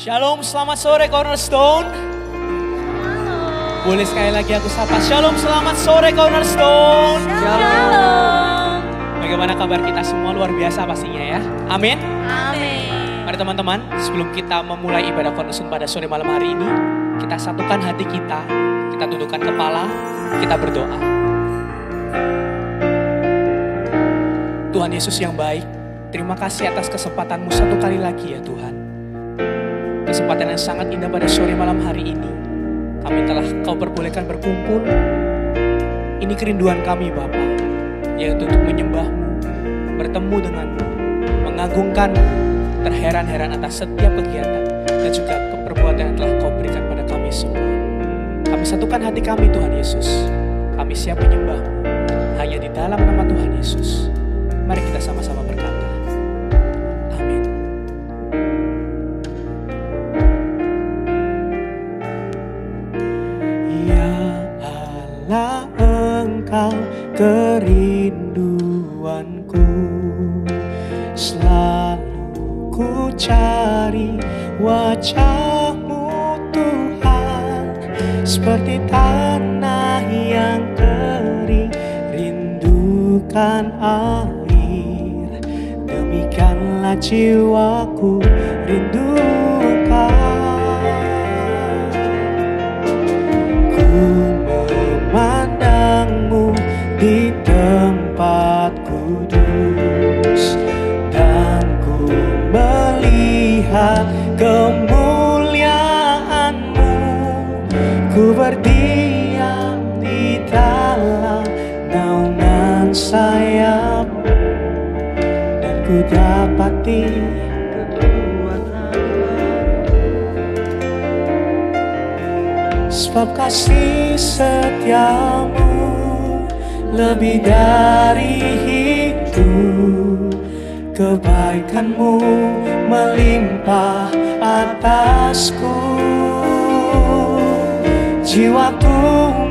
Shalom, selamat sore Cornerstone. Boleh sekali lagi aku sapa. Shalom, selamat sore Cornerstone. Shalom. Bagaimana kabar kita semua? Luar biasa pastinya ya. Amin. Amin. Mari teman-teman, sebelum kita memulai ibadah Cornerstone pada sore malam hari ini, kita satukan hati kita tundukkan kepala, kita berdoa. Tuhan Yesus yang baik, terima kasih atas kesempatan-Mu satu kali lagi ya Tuhan. Kesempatan yang sangat indah pada sore malam hari ini. Kami telah Kau perbolehkan berkumpul. Ini kerinduan kami Bapa, yaitu untuk menyembah-Mu, bertemu dengan-Mu, mengagungkan-Mu, terheran-heran atas setiap kegiatan dan juga perbuatan yang telah Kau berikan pada kami semua. Kami satukan hati kami Tuhan Yesus. Kami siap menyembah-Mu hanya di dalam nama Tuhan Yesus. Mari kita sama-sama berkata. Kerinduanku selalu ku cari wajah-Mu Tuhan, seperti tanah yang kering rindukan air, demikianlah jiwaku rindukan. Ku memandang-Mu di tempat kudus, dan ku melihat kemuliaan-Mu. Ku berdiam di dalam naungan sayap-Mu, dan ku dapati kekuatan-Mu. Sebab kasih setia-Mu lebih dari hidup, kebaikan-Mu melimpah atasku. Jiwaku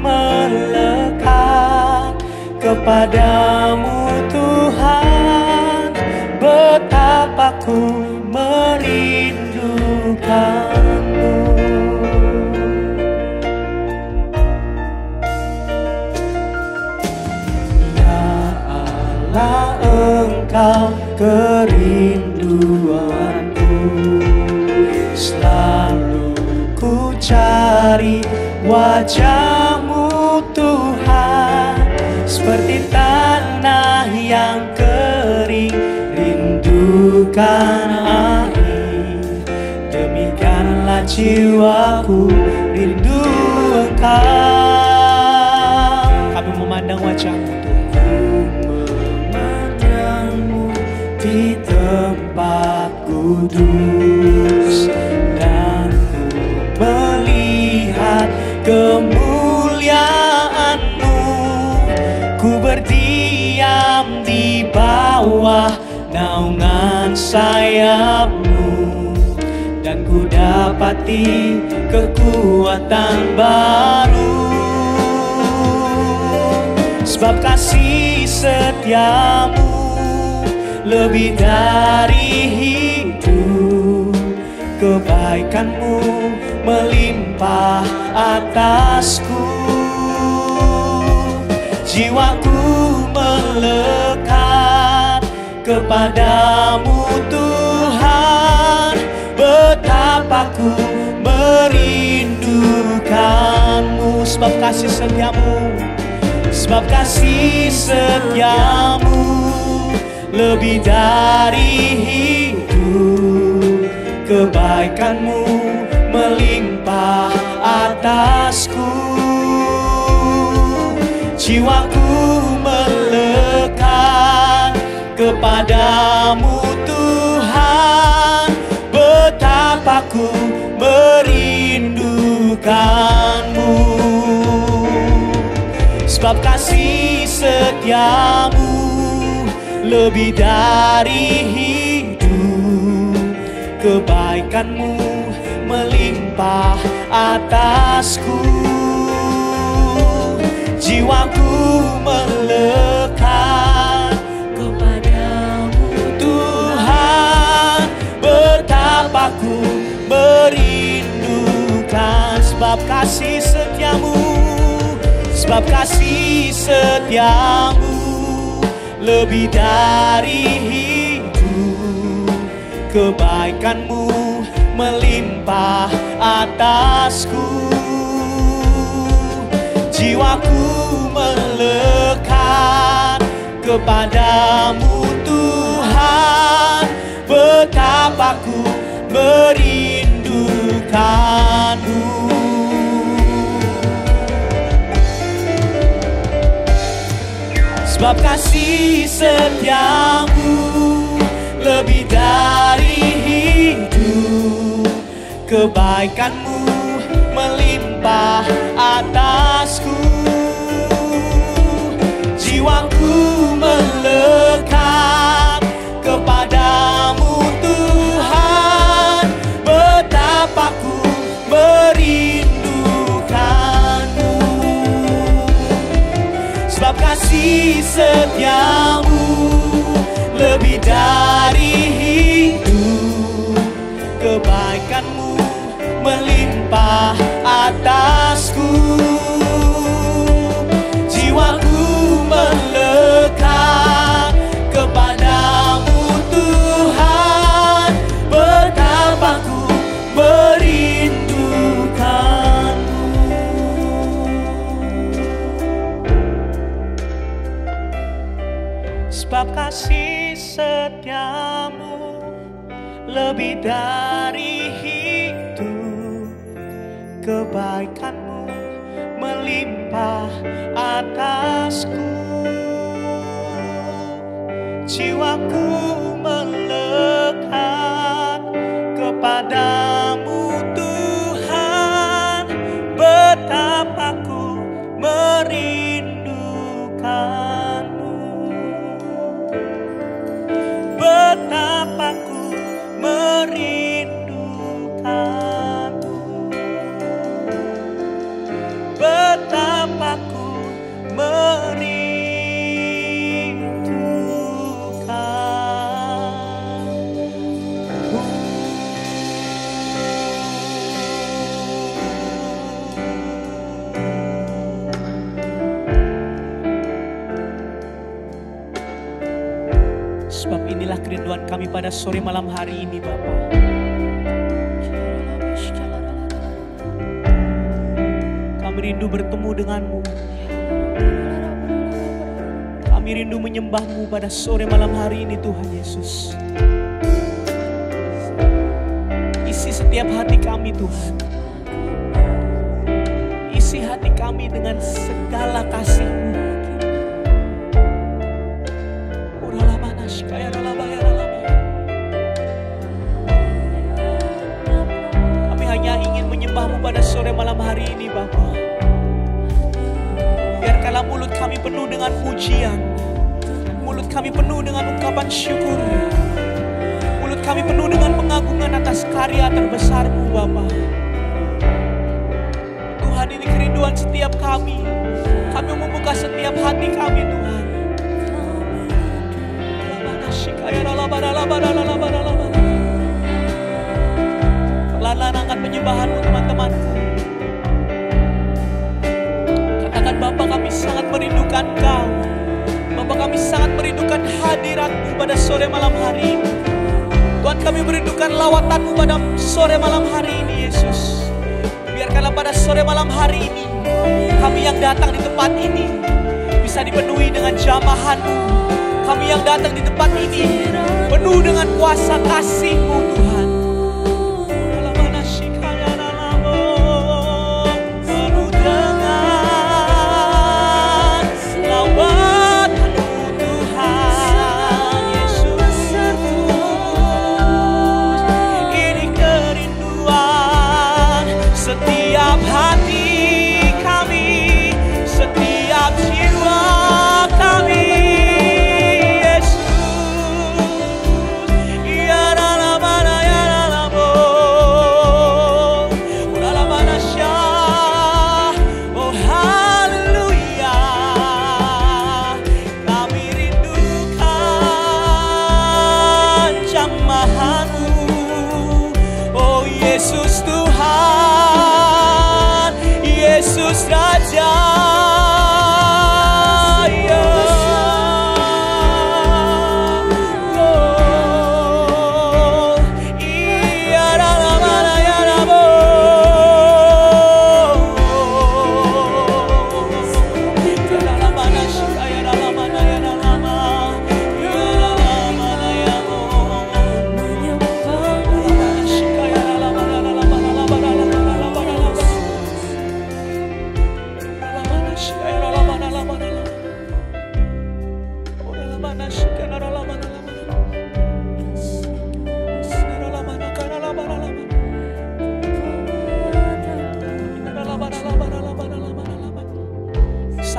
melekat kepadamu Tuhan, betapa ku merindukan-Mu. Engkau kerinduanku, selalu ku cari wajah-Mu Tuhan, seperti tanah yang kering rindukan air, demikianlah jiwaku rindu Engkau. Kami memandang wajah-Mu di tempat kudus, dan ku melihat kemuliaan-Mu. Ku berdiam di bawah naungan sayap-Mu, dan ku dapati kekuatan baru. Sebab kasih setia-Mu lebih dari hidup, kebaikan-Mu melimpah atasku. Jiwaku melekat kepadamu Tuhan, betapa ku merindukan-Mu. Sebab kasih setia-Mu, sebab kasih setia-Mu lebih dari hidup, kebaikan-Mu melimpah atasku. Jiwaku melekat kepadamu Tuhan, betapa ku merindukan-Mu. Sebab kasih setia-Mu lebih dari hidup, kebaikan-Mu melimpah atasku. Jiwaku melekat kepadamu Tuhan, betapa ku Sebab kasih setiamu, sebab kasih setiamu lebih dari hidup. Kebaikanmu melimpah atasku. Jiwaku melekat kepadamu Tuhan, betapa ku merindukanmu. Sebab kasih setiamu lebih dari hidup. Kebaikanmu melimpah atasku. Jiwaku melekat kepadamu Tuhan, betapa ku merindukanmu. Sebab kasih setiamu lebih dari hidup. Kebaikanmu melimpah atasku. Jiwaku melekat kepadamu Tuhan, betapa ku merindukanmu. Sebab kasih setiamu lebih dari hidup. Kebaikanmu melimpah atasku. Jiwaku melekat kepadamu Tuhan, betapa ku merindukanmu. Betapa ku merindukanmu. Betapa ku merindukanmu. Sebab inilah kerinduan kami pada sore malam hari ini, Bapa. Kami rindu bertemu denganmu. Kami rindu menyembahmu pada sore malam hari ini, Tuhan Yesus. Isi setiap hati kami, Tuhan. Isi hati kami dengan segala kasih-Mu. Kami hanya ingin menyembahmu pada sore malam hari ini, Bapa. Biarkanlah mulut kami penuh dengan pujian, mulut kami penuh dengan ungkapan syukur, mulut kami penuh dengan pengagungan atas karya terbesar-Mu, Bapa. Tuhan, ini kerinduan setiap kami. Kami membuka setiap hati kami, Tuhan. Perlahan-lahan angkat penyembahanmu, teman-temanku. Katakan, Bapa, kami sangat merindukan Kau. Bapa, kami sangat merindukan hadirat-Mu pada sore malam hari ini. Tuhan, kami merindukan lawatan-Mu pada sore malam hari ini, Yesus. Biarkanlah pada sore malam hari ini, kami yang datang di tempat ini bisa dipenuhi dengan jamahan-Mu. Kami yang datang di tempat ini penuh dengan kuasa kasih-Mu, Tuhan. Penuh dengan lawatan-Mu, Tuhan Yesus. Ini kerinduan setiap hati kami, setiap jiwa kami. Ya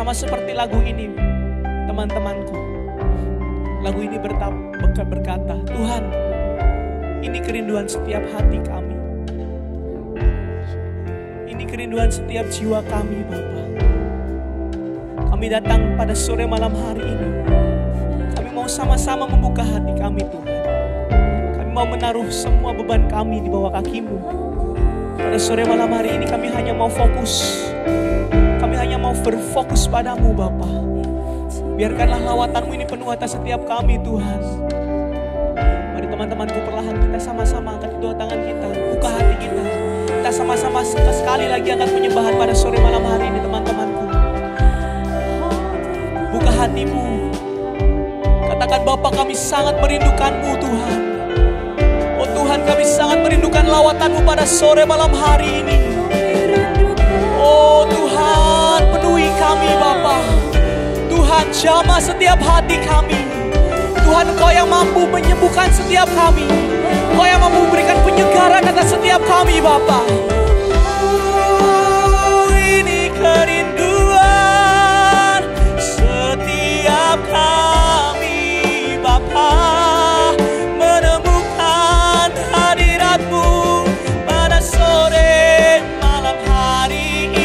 Sama seperti lagu ini, teman-temanku. Lagu ini berkata, Tuhan, ini kerinduan setiap hati kami. Ini kerinduan setiap jiwa kami, Bapa. Kami datang pada sore malam hari ini. Kami mau sama-sama membuka hati kami, Tuhan. Kami mau menaruh semua beban kami di bawah kaki-Mu. Pada sore malam hari ini kami hanya mau fokus. Kami hanya mau berfokus padamu, Bapa. Biarkanlah lawatan-Mu ini penuh atas setiap kami, Tuhan. Mari teman-temanku, perlahan kita sama-sama angkat kedua tangan kita, buka hati kita. Kita sama-sama sekali lagi angkat penyembahan pada sore malam hari ini, teman-temanku. Buka hatimu. Katakan, Bapa, kami sangat merindukan-Mu, Tuhan. Oh Tuhan, kami sangat merindukan lawatan-Mu pada sore malam hari ini. Oh Tuhan, penuhi kami, Bapa. Tuhan, jamah setiap hati kami. Tuhan, Engkau yang mampu menyembuhkan setiap kami. Engkau yang mampu memberikan penyegaran atas setiap kami, Bapa. Ini kerinduan setiap kami, Bapa. Menemukan hadirat-Mu pada sore malam hari ini.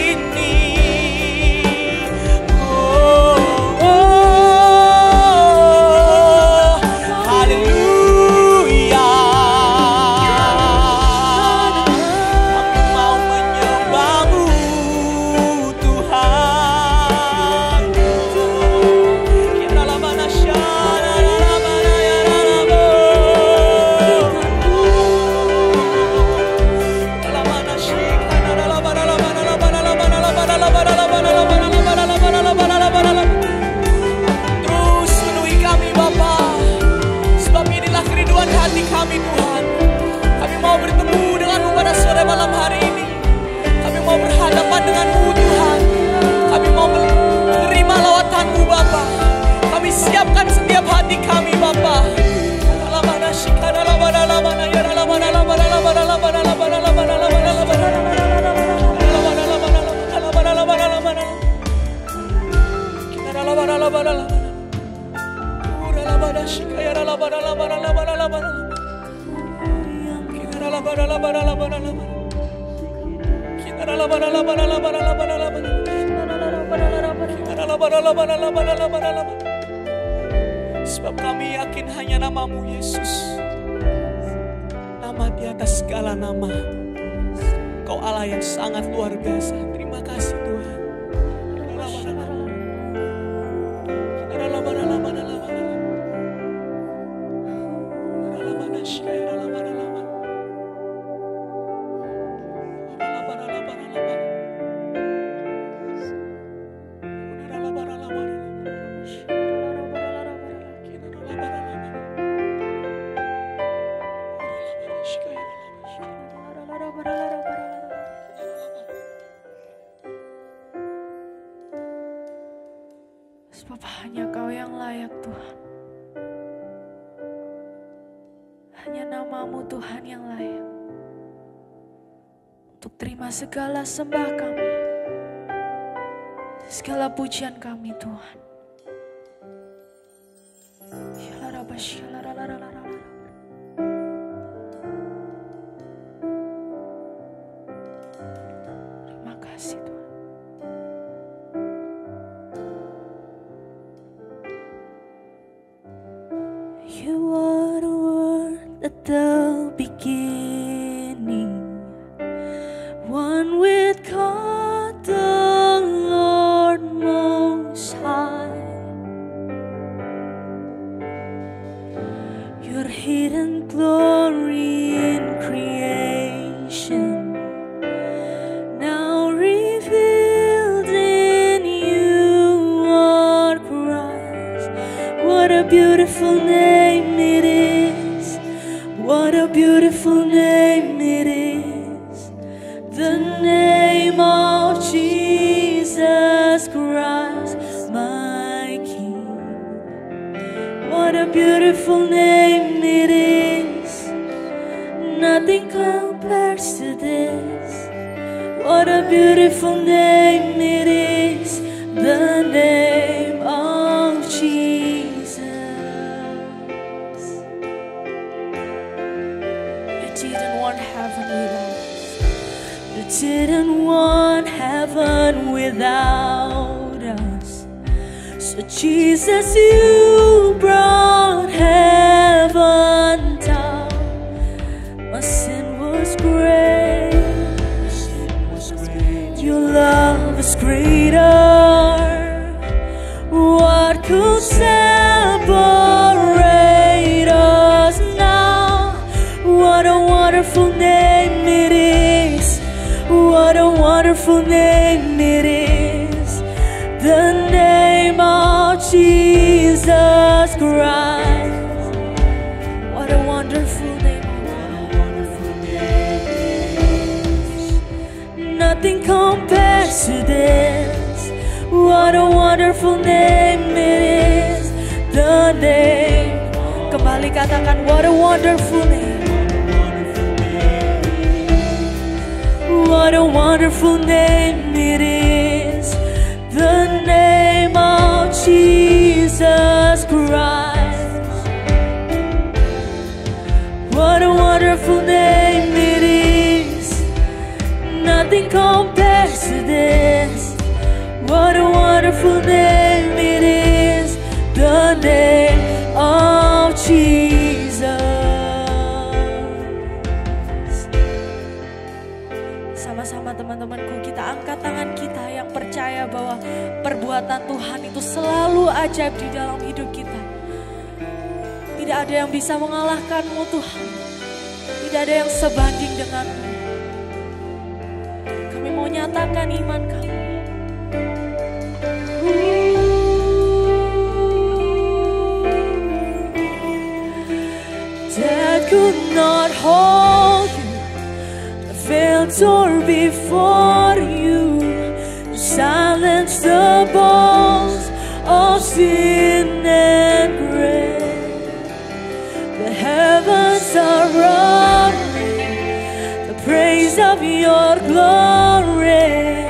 Haleluya. Kami mau menyembah-Mu, Tuhan. Terus penuhi kami, Bapa. Sebab inilah kerinduan hati kami, Tuhan. Kami mau bertemu dengan-Mu pada sore malam hari ini. Kami mau berhadapan dengan-Mu, Tuhan. Kami mau menerima lawatan-Mu, Bapa. Kami siapkan setiap hati kami, Bapa. Sebab kami yakin hanya nama-Mu, Yesus. Nama di atas segala nama. Kau Allah yang sangat luar biasa. Terima kasih, Tuhan. Sebab hanya Kau yang layak, Tuhan. Hanya nama-Mu, Tuhan, yang layak untuk terima segala sembah kami, segala pujian kami, Tuhan. Terima kasih, Tuhan. You are the word at the beginning, one with God the Lord Most High. Your hidden glory in creation, now revealed in you are Christ. What a beautiful name it is. What a beautiful name it is. The name of Jesus Christ, my King. What a beautiful name it is. Nothing compares to this. What a beautiful name it is. The name imagine heaven without us. So Jesus, you brought heaven down. My sin was great. Your love is greater. What could separate us now? What a wonderful name it is. What a wonderful name it is. The name of Jesus Christ. What a wonderful name. Nothing compares to this. What a wonderful name it is. The name. Kembali katakan, what a wonderful name. What a wonderful name it is. The name of Jesus Christ. What a wonderful name it is. Nothing compares to this. What a wonderful name it is. The name of Jesus. Sama-sama teman-temanku, kita angkat tangan kita yang percaya bahwa perbuatan Tuhan itu selalu ajaib di dalam hidup kita. Tidak ada yang bisa mengalahkanmu Tuhan. Tidak ada yang sebanding denganmu. Kami mau nyatakan iman kami. That could not hold you. The veiled door before you. You silence the bones of sin and grave. The heavens are roaring the praise of your glory.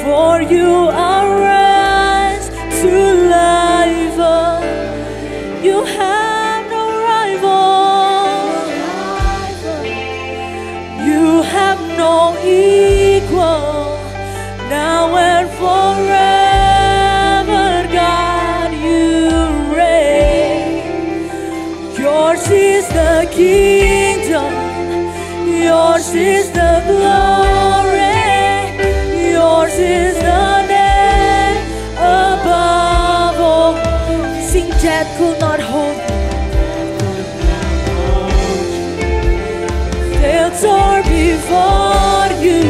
For you are rise to life. You have no rival. You have no equal. Now and forever, God, you reign. Yours is the kingdom. Yours is the glory. Yours is the name above all. Sing, death could not hold you. Veiled door before you.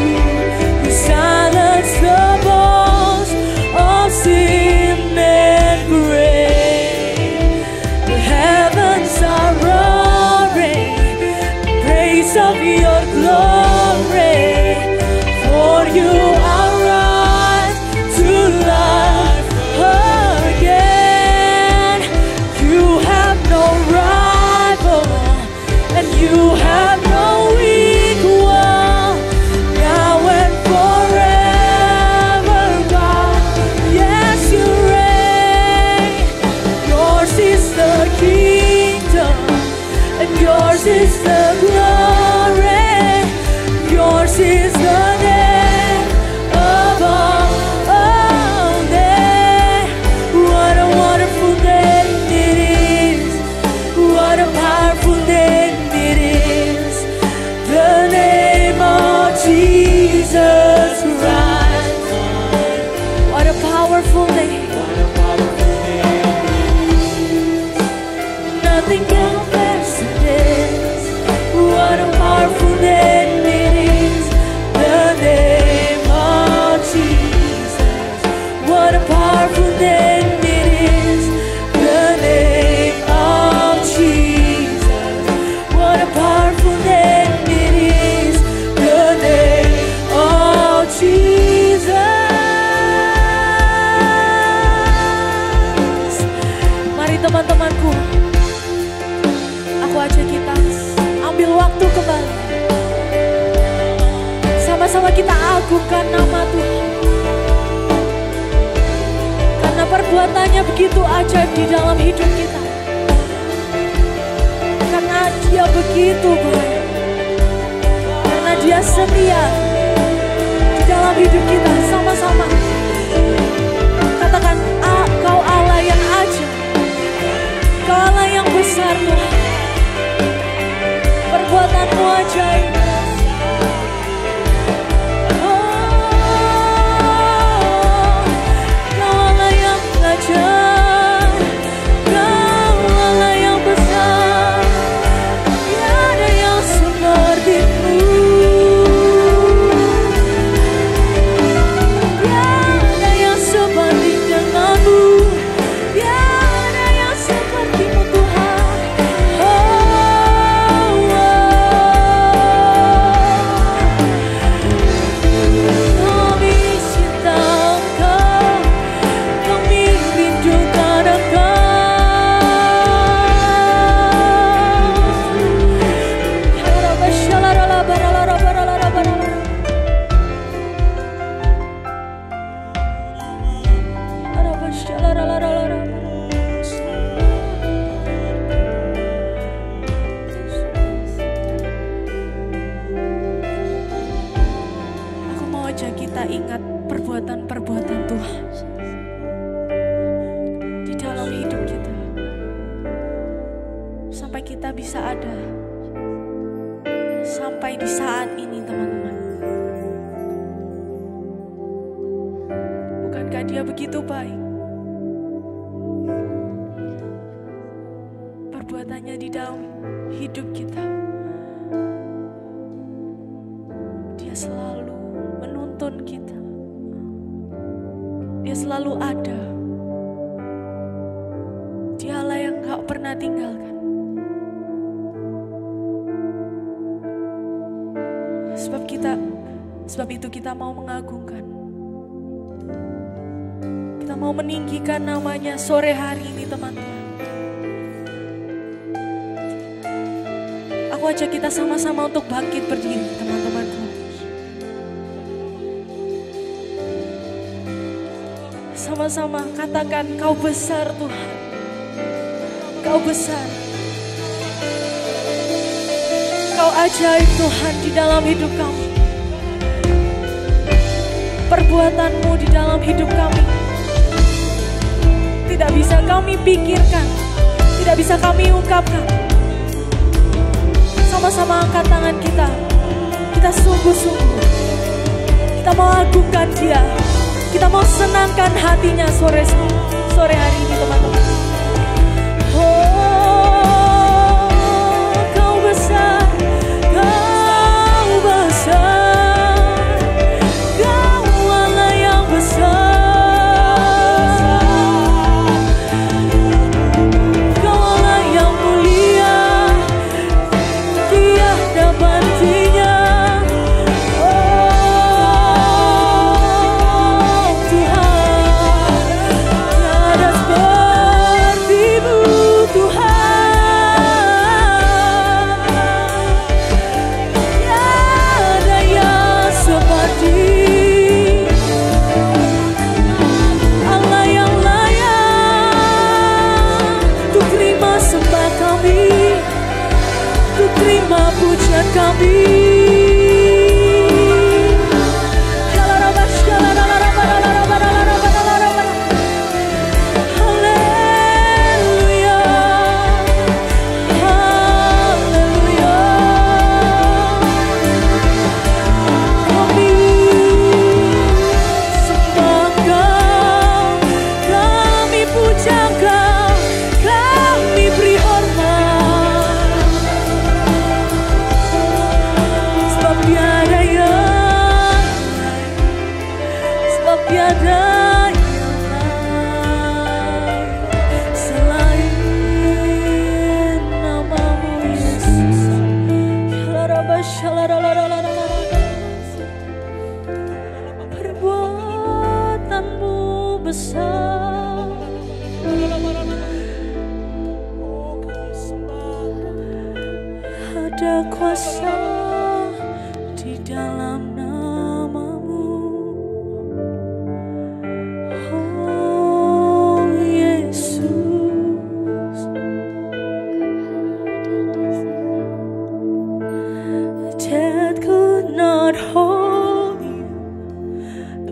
You silence the bones of sin and grave. The heavens are roaring praise of your glory. For you are rise to life again. You have no rival, and you have no equal. Now and forever, God, yes, you reign. Yours is the kingdom, and yours is the glory. Yours is the name above all name. What a wonderful name it is. What a powerful name it is. The name of Jesus Christ. What a powerful name. Nothing compares to this. What a powerful name it is. The name of Jesus. What a powerful name it is. The name of Jesus. What a powerful name it is. The name of Jesus. Mari teman-temanku, aku ajak kita ambil waktu kembali. Sama-sama kita agungkan nama Tuhan. Karena perbuatannya begitu ajaib di dalam hidup kita. Karena Dia begitu baik. Karena Dia setia di dalam hidup kita. Sama-sama katakan, Kau Allah yang ajaib, Kau Allah yang besar Tuhan. Perbuatan-Mu ajaib. Kau Allah yang ajaib, Kau Allah yang besar. Tiada yang seperti-Mu, tiada yang sebanding dengan-Mu, tiada yang seperti-Mu Tuhan. Kami cinta Engkau, kami rindukan Engkau. Aku mau ajak kita ingat perbuatan-perbuatan Tuhan di dalam hidup kita, sampai kita bisa ada sampai di saat ini, teman-teman. Bukankah Dia begitu baik? Perbuatannya di dalam hidup kita, Dia selalu menuntun kita, Dia selalu ada. Dia Allah yang gak pernah tinggalkan. Sebab itu kita mau mengagungkan, kita mau meninggikan namanya sore hari ini, teman-teman. Aku ajak kita sama-sama untuk bangkit berdiri, teman-temanku. Sama-sama katakan, Kau besar Tuhan, Kau besar, Kau ajaib Tuhan di dalam hidup kami. Perbuatan-Mu di dalam hidup kami tidak bisa kami pikirkan, tidak bisa kami ungkapkan. Sama-sama angkat tangan kita, kita sungguh-sungguh, kita mau agungkan Dia, kita mau senangkan hatinya sore hari ini, teman-teman. Oh, Kau besar, Kau besar, Kau Allah yang besar, Kau Allah yang mulia, tiada bandingnya. Oh Tuhan, tiada seperti-Mu Tuhan, tiada yang seperti Allah yang layak untuk terima sembah kami, untuk terima pujian kami. Haleluya, haleluya. Kami sembah Kau, kami puja Kau, kami beri hormat. Sebab tiada yang lain selain nama-Mu Yesus. Perbuatan-Mu besar, ada kuasa di dalam nama-Mu. Oh Yesus, death could not hold You,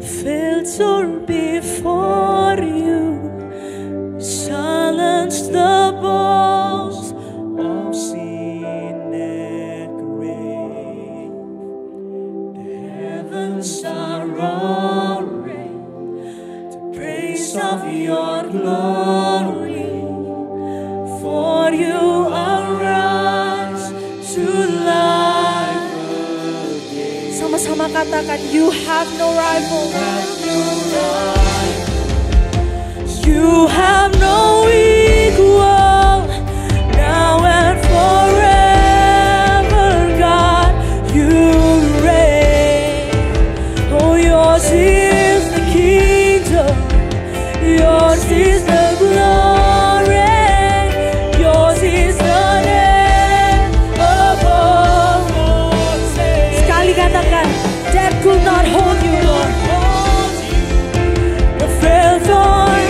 filter before you, silence the bones of sin and grave. The heavens are roaring to praise of your glory, for you arise to life again. Sama-sama katakan, you have no rival. You have no equal, now and forever, God, you reign. Oh, yours is the kingdom, yours is the glory, yours is the name above all names. Sekali katakan, death could not hold you, Lord. The veil torn,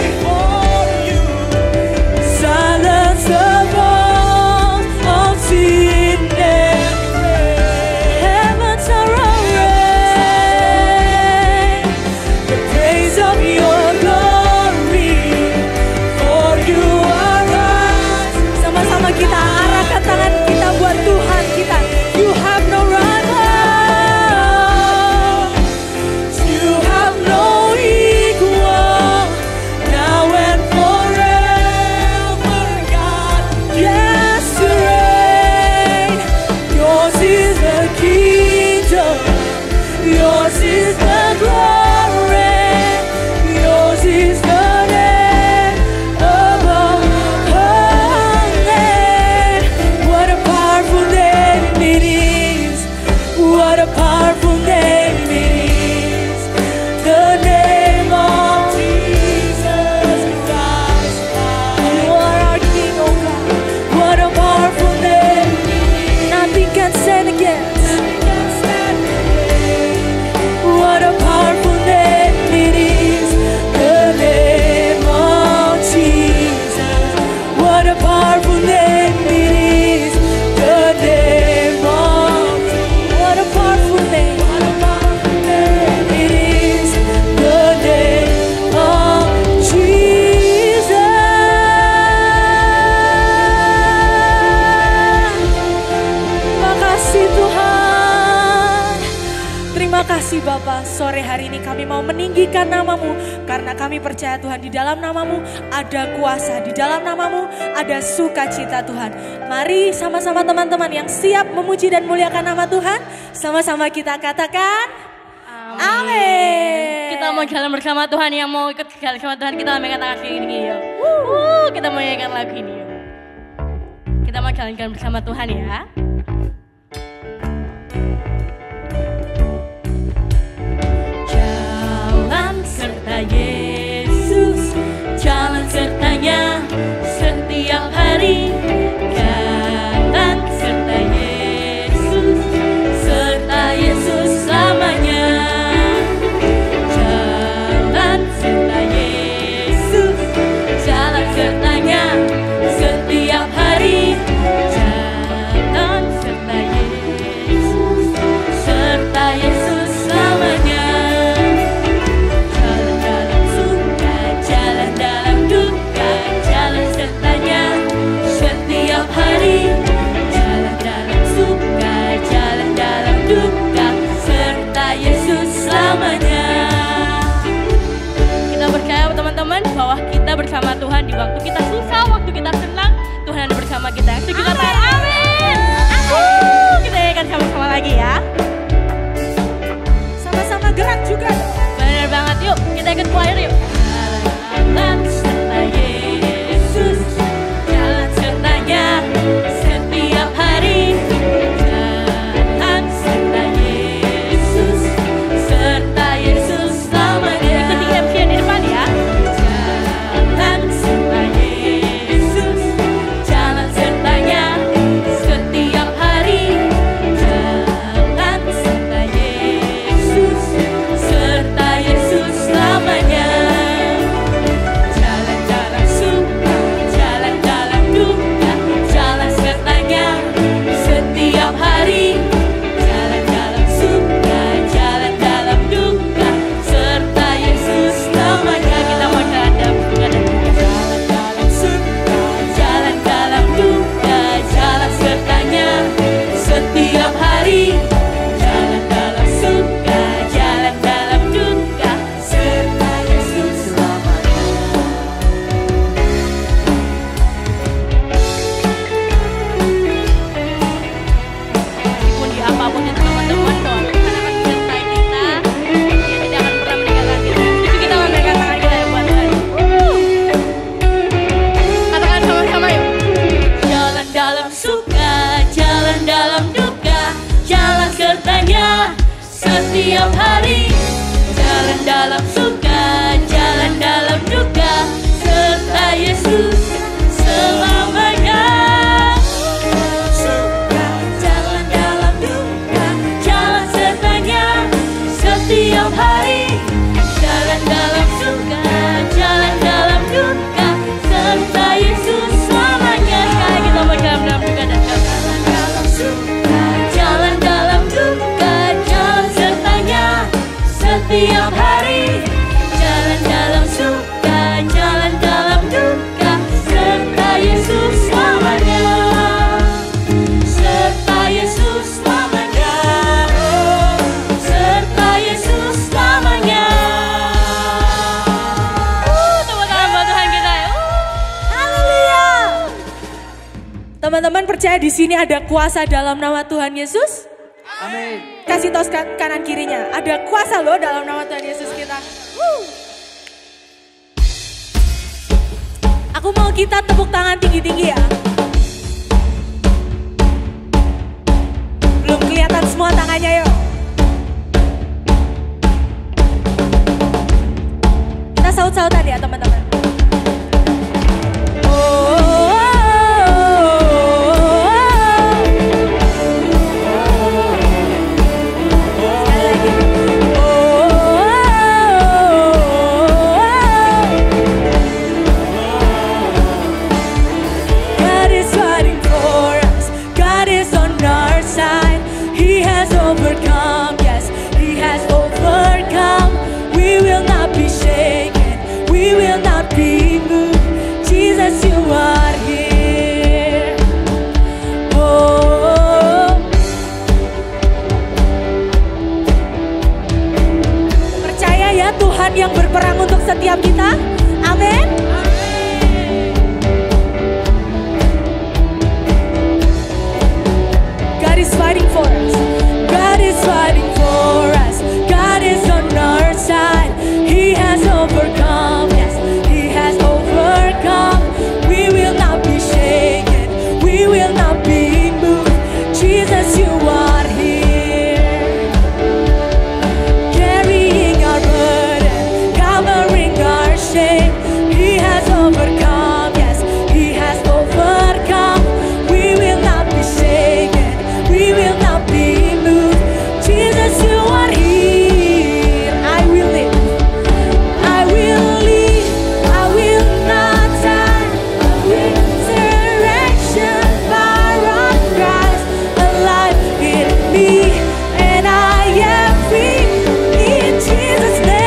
silence the voice of sin and grave. Heavens are roaring, the praise of your glory, for you arise. Sama-sama kita arahkan tangan kita buat Tuhan kita. You have no rival, you have no equal, now and forever, God, yes, you reign. Yours is the kingdom, yours is the glory, yours is the name above all names. What a powerful name it is, what a powerful name it is, the name of Jesus Christ. You are our King, oh God. What a powerful name, nothing can stand against. What a powerful name it is, the name of Jesus. What a powerful name it is, the name of Jesus. What a powerful name, what a powerful name it is, the name of Jesus. Makasih Tuhan. Terima kasih Bapa, sore hari ini kami mau meninggikan namamu, karena kami percaya Tuhan, di dalam namamu ada kuasa, di dalam namamu ada sukacita Tuhan. Mari sama-sama teman-teman yang siap memuji dan muliakan nama Tuhan, sama-sama kita katakan amin. Kita mau jalan bersama Tuhan, yang mau ikut jalan bersama Tuhan kita lambaikan tangan kayak gini yuk. Kita mau nyanyikan lagu ini yuk. Kita mau jalan bersama Tuhan ya. Jalan serta Yesus, jalan sertanya setiap hari. Jalan serta Yesus, serta Yesus selamanya. Jalan serta Yesus, jalan sertanya setiap hari. Jalan serta Yesus, serta Yesus selamanya. Jalan dalam suka, jalan dalam duka, jalan sertanya setiap hari. Jalan dalam suka, jalan dalam duka, serta Yesus selamanya. Kita percaya teman-teman bahwa kita bersama Tuhan di waktu kita susah, waktu kita senang, Tuhan ada bersama kita. Kita katakan amin. Kita akan sama-sama lagi ya. Sama-sama gerak juga. Benar banget, yuk kita ikut choir yuk. Jalan serta Yesus, jalan sertanya setiap hari. Jalan serta Yesus, serta Yesus selamanya. Ikuti MC yang di depan ya. Jalan serta Yesus, jalan sertanya setiap hari. Jalan serta Yesus, serta Yesus selamanya. percaya di sini ada kuasa dalam nama Tuhan Yesus? Amin. Kasih tos kanan kirinya. Ada kuasa loh dalam nama Tuhan Yesus kita. Aku mau kita tepuk tangan tinggi-tinggi ya. Belum kelihatan semua tangannya, yuk. Kita saut-sautan ya teman-teman. Yang berperang untuk setiap kita. Amin. God is fighting for us. God is fighting for us. God is on our side. He has overcome. Yes, He has overcome. We will not be shaken. We will not be moved. Jesus, you are here. Carrying our burden, covering our shame. He has overcome, yes, He has overcome. We will not be shaken, we will not be moved. Jesus, you are here. I will live, I will live, I will not die. Resurrection, power of Christ, alive in me, and I am free in Jesus' name.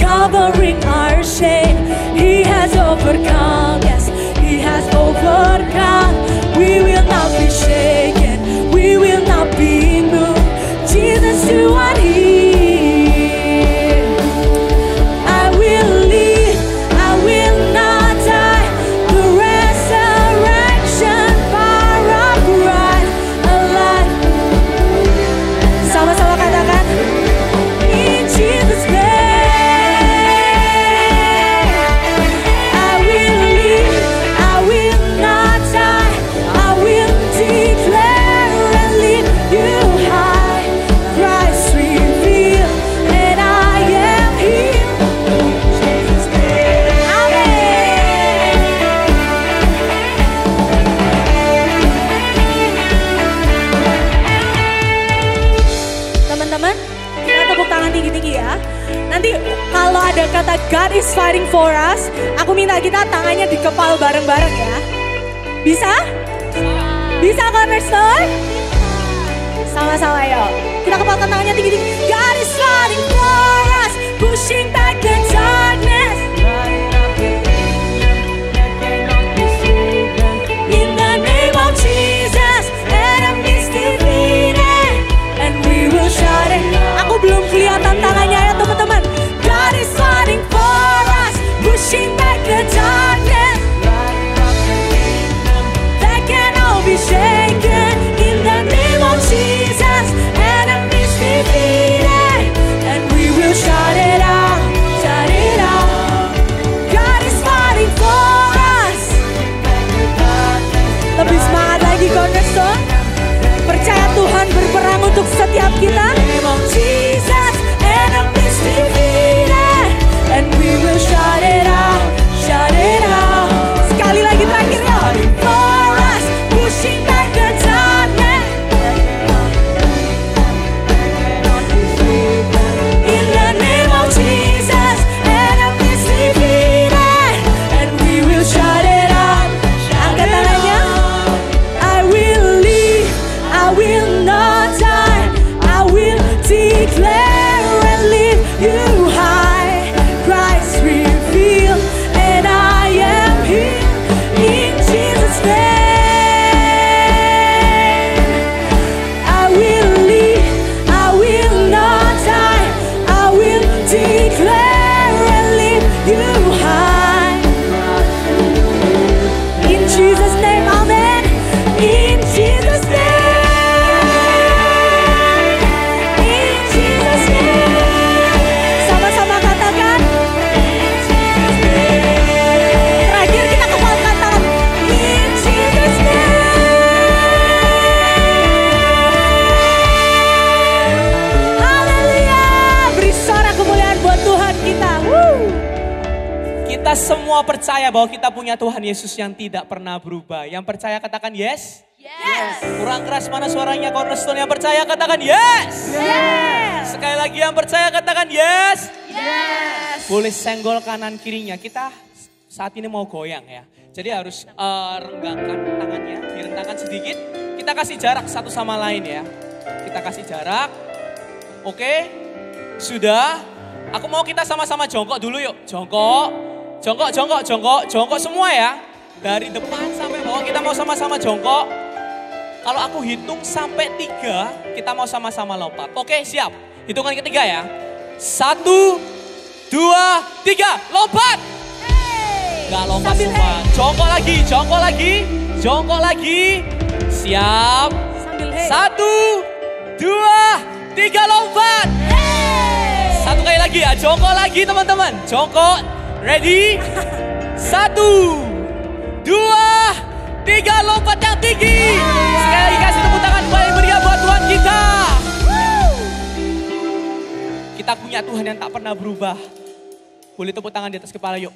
Covering our shame. He has overcome, yes, He has overcome. We will not be shaken, we will not be moved. Jesus, you are here. I will live, I will not die. The resurrection power of Christ, alive. Sama-sama katakan, in Jesus' name. Nanti kalau ada kata God is fighting for us, aku minta kita tangannya dikepal bareng-bareng ya. Bisa? Bisa Cornerstone? Sama-sama yuk. Kita kepalkan tangannya tinggi-tinggi. God is fighting for us, pushing back the darkness. In the name of Jesus, enemies defeated, and we will shout it. Aku belum kelihatan tangannya ya teman-teman. God is fighting for us, pushing back the darkness. That can all be shaken. In the name of Jesus, enemies defeated, and we will shout it out, shout it out. God is fighting for us. Lebih semangat lagi Cornerstone. Percaya Tuhan berperang untuk setiap kita. Jesus, enemies defeated, and we will shout it out, shout it out. Sekali lagi terakhir ya. For us, pushing back the darkness. In the name of Jesus, enemies defeated, and we will shout it out. Angkat tangannya. I will live, I will not die. I will declare. Kita semua percaya bahwa kita punya Tuhan Yesus yang tidak pernah berubah. Yang percaya katakan yes. Yes. Kurang keras mana suaranya Cornerstone? Yang percaya katakan yes. Yes. Sekali lagi yang percaya katakan yes. Yes. Boleh senggol kanan kirinya. Kita saat ini mau goyang ya. Jadi harus renggangkan tangannya, direntangkan sedikit. Kita kasih jarak satu sama lain ya. Kita kasih jarak. Oke. Sudah. Aku mau kita sama-sama jongkok dulu yuk. Jongkok. Jongkok semua ya. Dari depan sampai bawah kita mau sama-sama jongkok. Kalau aku hitung sampai 3, kita mau sama-sama lompat. Oke, siap. Hitungan ketiga ya. 1, 2, 3, lompat. Gak lompat semua. Jongkok lagi. Siap. 1, 2, 3, lompat. Satu kali lagi ya, jongkok lagi teman-teman. Jongkok, ready? 1, 2, 3, lompat yang tinggi. Sekali lagi kasih tepuk tangan paling meriah buat Tuhan kita. Kita punya Tuhan yang tak pernah berubah. Boleh tepuk tangan di atas kepala yuk.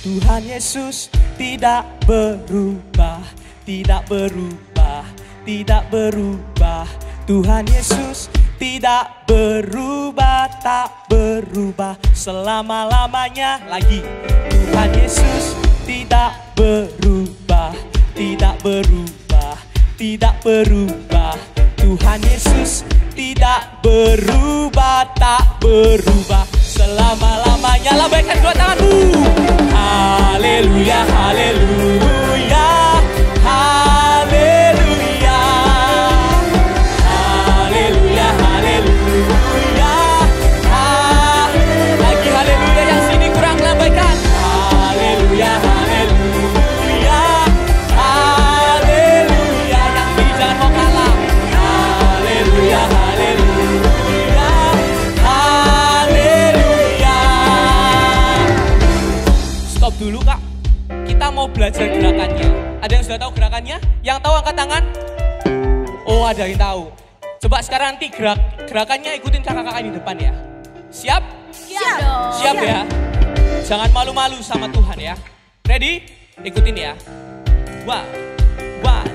Tuhan Yesus tidak berubah, tidak berubah, tidak berubah. Tuhan Yesus tidak berubah, tak berubah selama-lamanya. Lagi, Tuhan Yesus tidak berubah, tidak berubah, tidak berubah. Tuhan Yesus tidak berubah, tak berubah selama-lamanya. Lambaikan dua tanganmu. Haleluya, haleluya, haleluya, haleluya, haleluya. Lagi haleluya, yang sini kurang lambaikan. Haleluya, haleluya, haleluya. Yang sini jangan mau kalah. Haleluya, haleluya, haleluya. Stop dulu Kak, kita mau belajar gerakannya. Ada yang sudah tahu gerakannya? Yang tahu angkat tangan? Oh ada yang tahu. Coba sekarang nanti gerakannya ikutin kakak-kakak di depan ya. Siap? Siap dong. Siap ya? Jangan malu-malu sama Tuhan ya. Ready? Ikutin ya. One,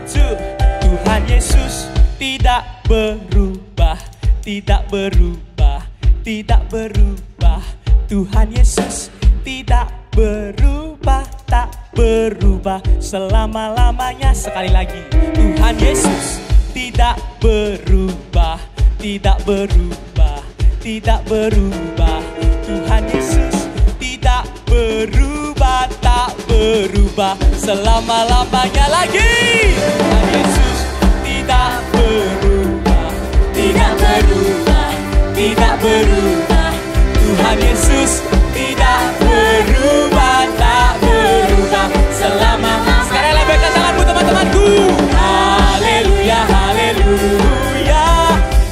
two. Tuhan Yesus tidak berubah, tidak berubah, tidak berubah. Tuhan Yesus tidak berubah, tak berubah selama-lamanya. Sekali lagi, Tuhan Yesus tidak berubah, tidak berubah, tidak berubah. Tuhan Yesus tidak berubah, tak berubah selama-lamanya. Lagi, Tuhan Yesus tidak berubah, tidak berubah, tidak berubah. Tuhan Yesus tidak berubah, tak berubah selama. Sekarang lambaikan tanganmu teman-temanku. Haleluya, haleluya,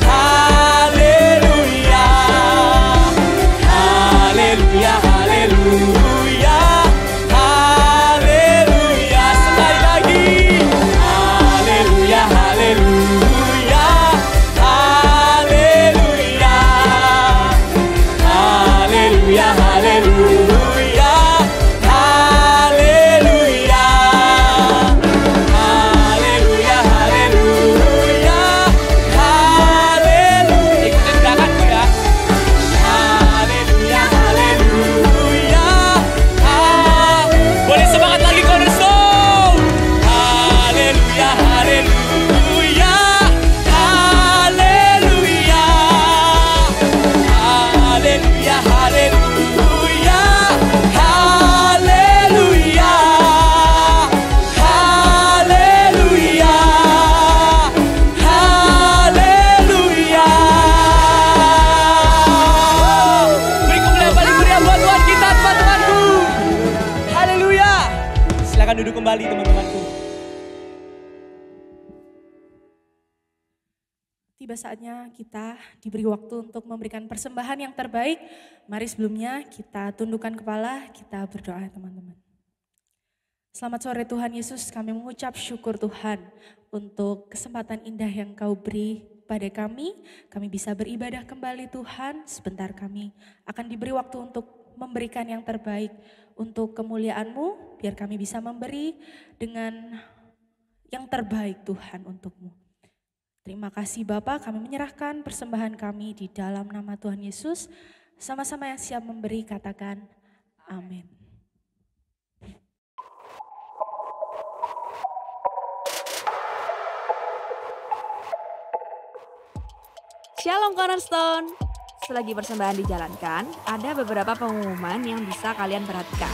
haleluya, haleluya, haleluya, haleluya. Sekali lagi. Haleluya, haleluya, haleluya, haleluya, haleluya, haleluya, haleluya, haleluya, haleluya. Ikutin gerakanku ya. Haleluya, haleluya, boleh semangat lagi Cornerstone. Haleluya, haleluya, haleluya, haleluya, haleluya, haleluya, haleluya, haleluya. Beri kemuliaan paling meriah buat Tuhan kita teman-temanku. Haleluya. Silakan duduk kembali teman-temanku. Tiba saatnya kita diberi waktu untuk memberikan persembahan yang terbaik. Mari sebelumnya kita tundukkan kepala, kita berdoa teman-teman. Selamat sore Tuhan Yesus, kami mengucap syukur Tuhan untuk kesempatan indah yang Kau beri pada kami. Kami bisa beribadah kembali Tuhan, sebentar kami akan diberi waktu untuk memberikan yang terbaik untuk kemuliaan-Mu, biar kami bisa memberi dengan yang terbaik Tuhan untuk-Mu. Terima kasih Bapa, kami menyerahkan persembahan kami di dalam nama Tuhan Yesus. Sama-sama yang siap memberi katakan amin. Shalom Cornerstone. Selagi persembahan dijalankan, ada beberapa pengumuman yang bisa kalian perhatikan.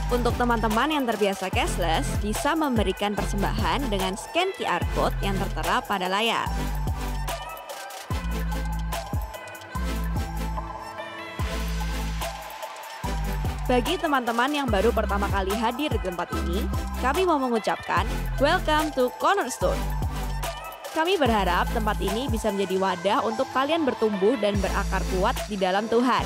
Untuk teman-teman yang terbiasa cashless, bisa memberikan persembahan dengan scan QR Code yang tertera pada layar. Bagi teman-teman yang baru pertama kali hadir di tempat ini, kami mau mengucapkan welcome to Cornerstone. Kami berharap tempat ini bisa menjadi wadah untuk kalian bertumbuh dan berakar kuat di dalam Tuhan.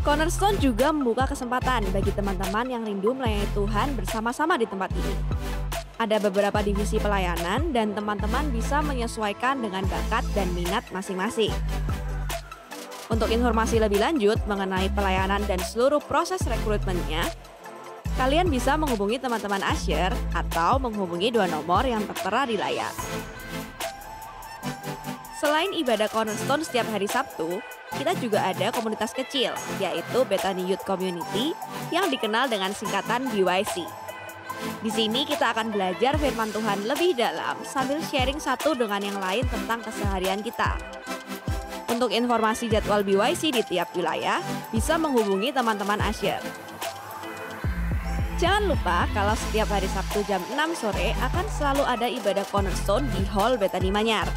Cornerstone juga membuka kesempatan bagi teman-teman yang rindu melayani Tuhan bersama-sama di tempat ini. Ada beberapa divisi pelayanan dan teman-teman bisa menyesuaikan dengan bakat dan minat masing-masing. Untuk informasi lebih lanjut mengenai pelayanan dan seluruh proses rekrutmennya, kalian bisa menghubungi teman-teman Asher atau menghubungi 2 nomor yang tertera di layar. Selain ibadah Cornerstone setiap hari Sabtu, kita juga ada komunitas kecil, yaitu Bethany Youth Community yang dikenal dengan singkatan BYC. Di sini kita akan belajar firman Tuhan lebih dalam sambil sharing satu dengan yang lain tentang keseharian kita. Untuk informasi jadwal BYC di tiap wilayah, bisa menghubungi teman-teman Asher. Jangan lupa kalau setiap hari Sabtu jam 6 sore akan selalu ada ibadah Cornerstone di Hall Bethany Manyar.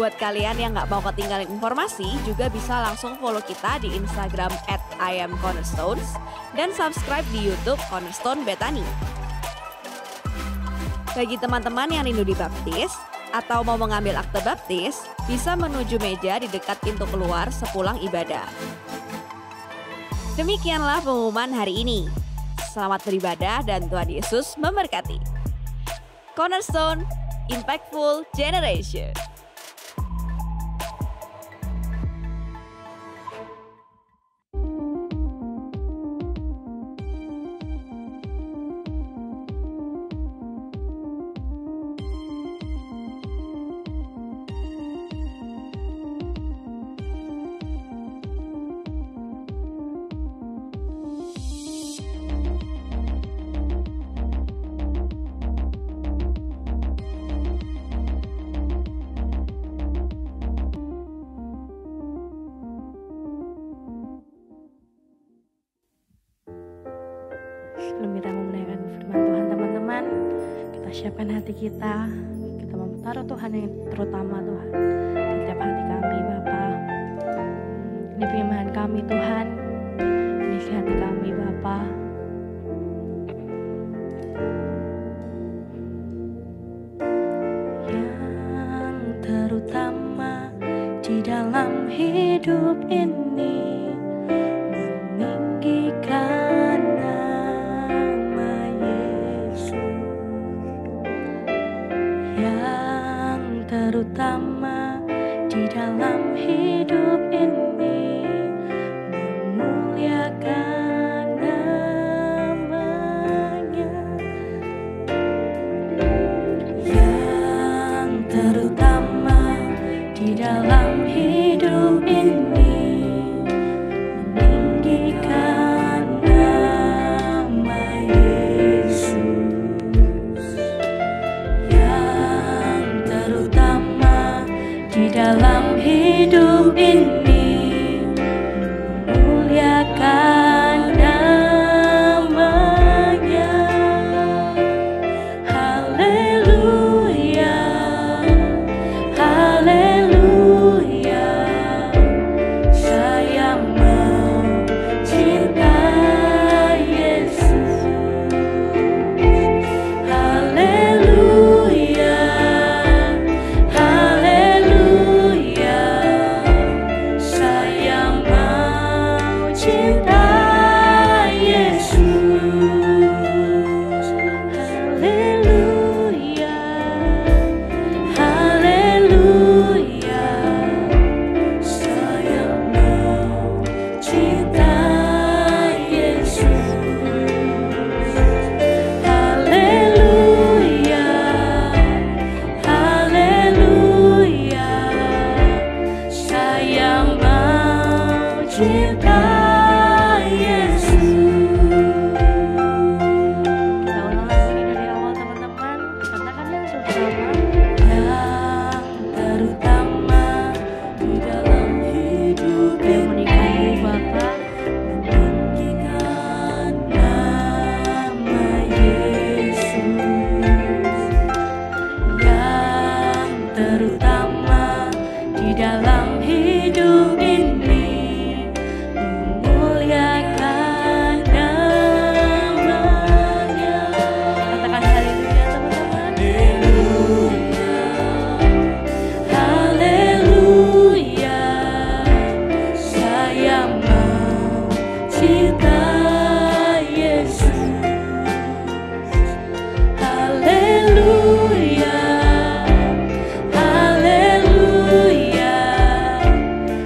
Buat kalian yang nggak mau ketinggalan informasi, juga bisa langsung follow kita di Instagram @IamCornerstones dan subscribe di YouTube Cornerstone Bethany. Bagi teman-teman yang rindu dibaptis atau mau mengambil akte baptis, bisa menuju meja di dekat pintu keluar sepulang ibadah. Demikianlah pengumuman hari ini. Selamat beribadah dan Tuhan Yesus memberkati. Cornerstone, Impactful Generation. Sebelum kita memenangkan firman Tuhan teman-teman, kita siapkan hati kita mau taruh Tuhan yang terutama Tuhan di setiap hati kami Bapa. Ini penyembahan kami Tuhan, ini hati kami Bapa. Yang terutama di dalam hidup ini, meninggikan nama Yesus. Yang terutama di dalam hidup ini, memuliakan namanya. Yang terutama di dalam hidup ini, meninggikan nama Yesus. Yang terutama di dalam hidup ini, memuliakan namanya. Haleluya, haleluya. cinta Yesus. Kita ulang lagu ini dari awal teman-teman. Katakan yang terutama. Yang terutama di dalam hidup Yang menikahi Bapa. meninggikan nama Yesus. Yang terutama di dalam hidup ini memuliakan namanya. Katakan haleluya teman-teman. Haleluya, saya mau cinta Yesus. Haleluya, haleluya,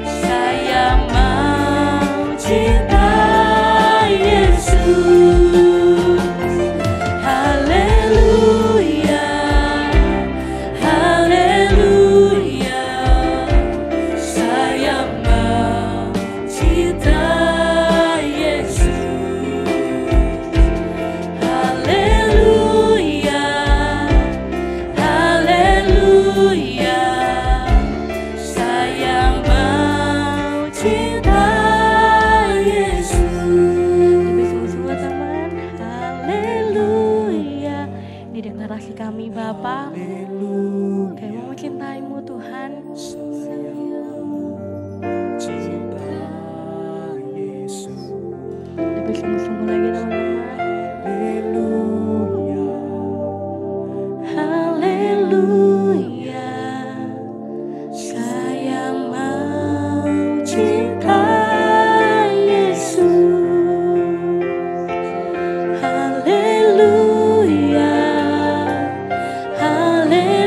saya mau cinta Yesus. Haleluya, haleluya, saya mau cinta Yesus. Haleluya, haleluya, saya mau cinta Yesus. Lebih sungguh-sungguh teman. Haleluya. Ini deklarasi kami Bapa. Kami mau mencintaimu Tuhan. Lebih sungguh-sungguh lagi teman-teman. Haleluya, saya mau cinta Yesus. Haleluya, haleluya,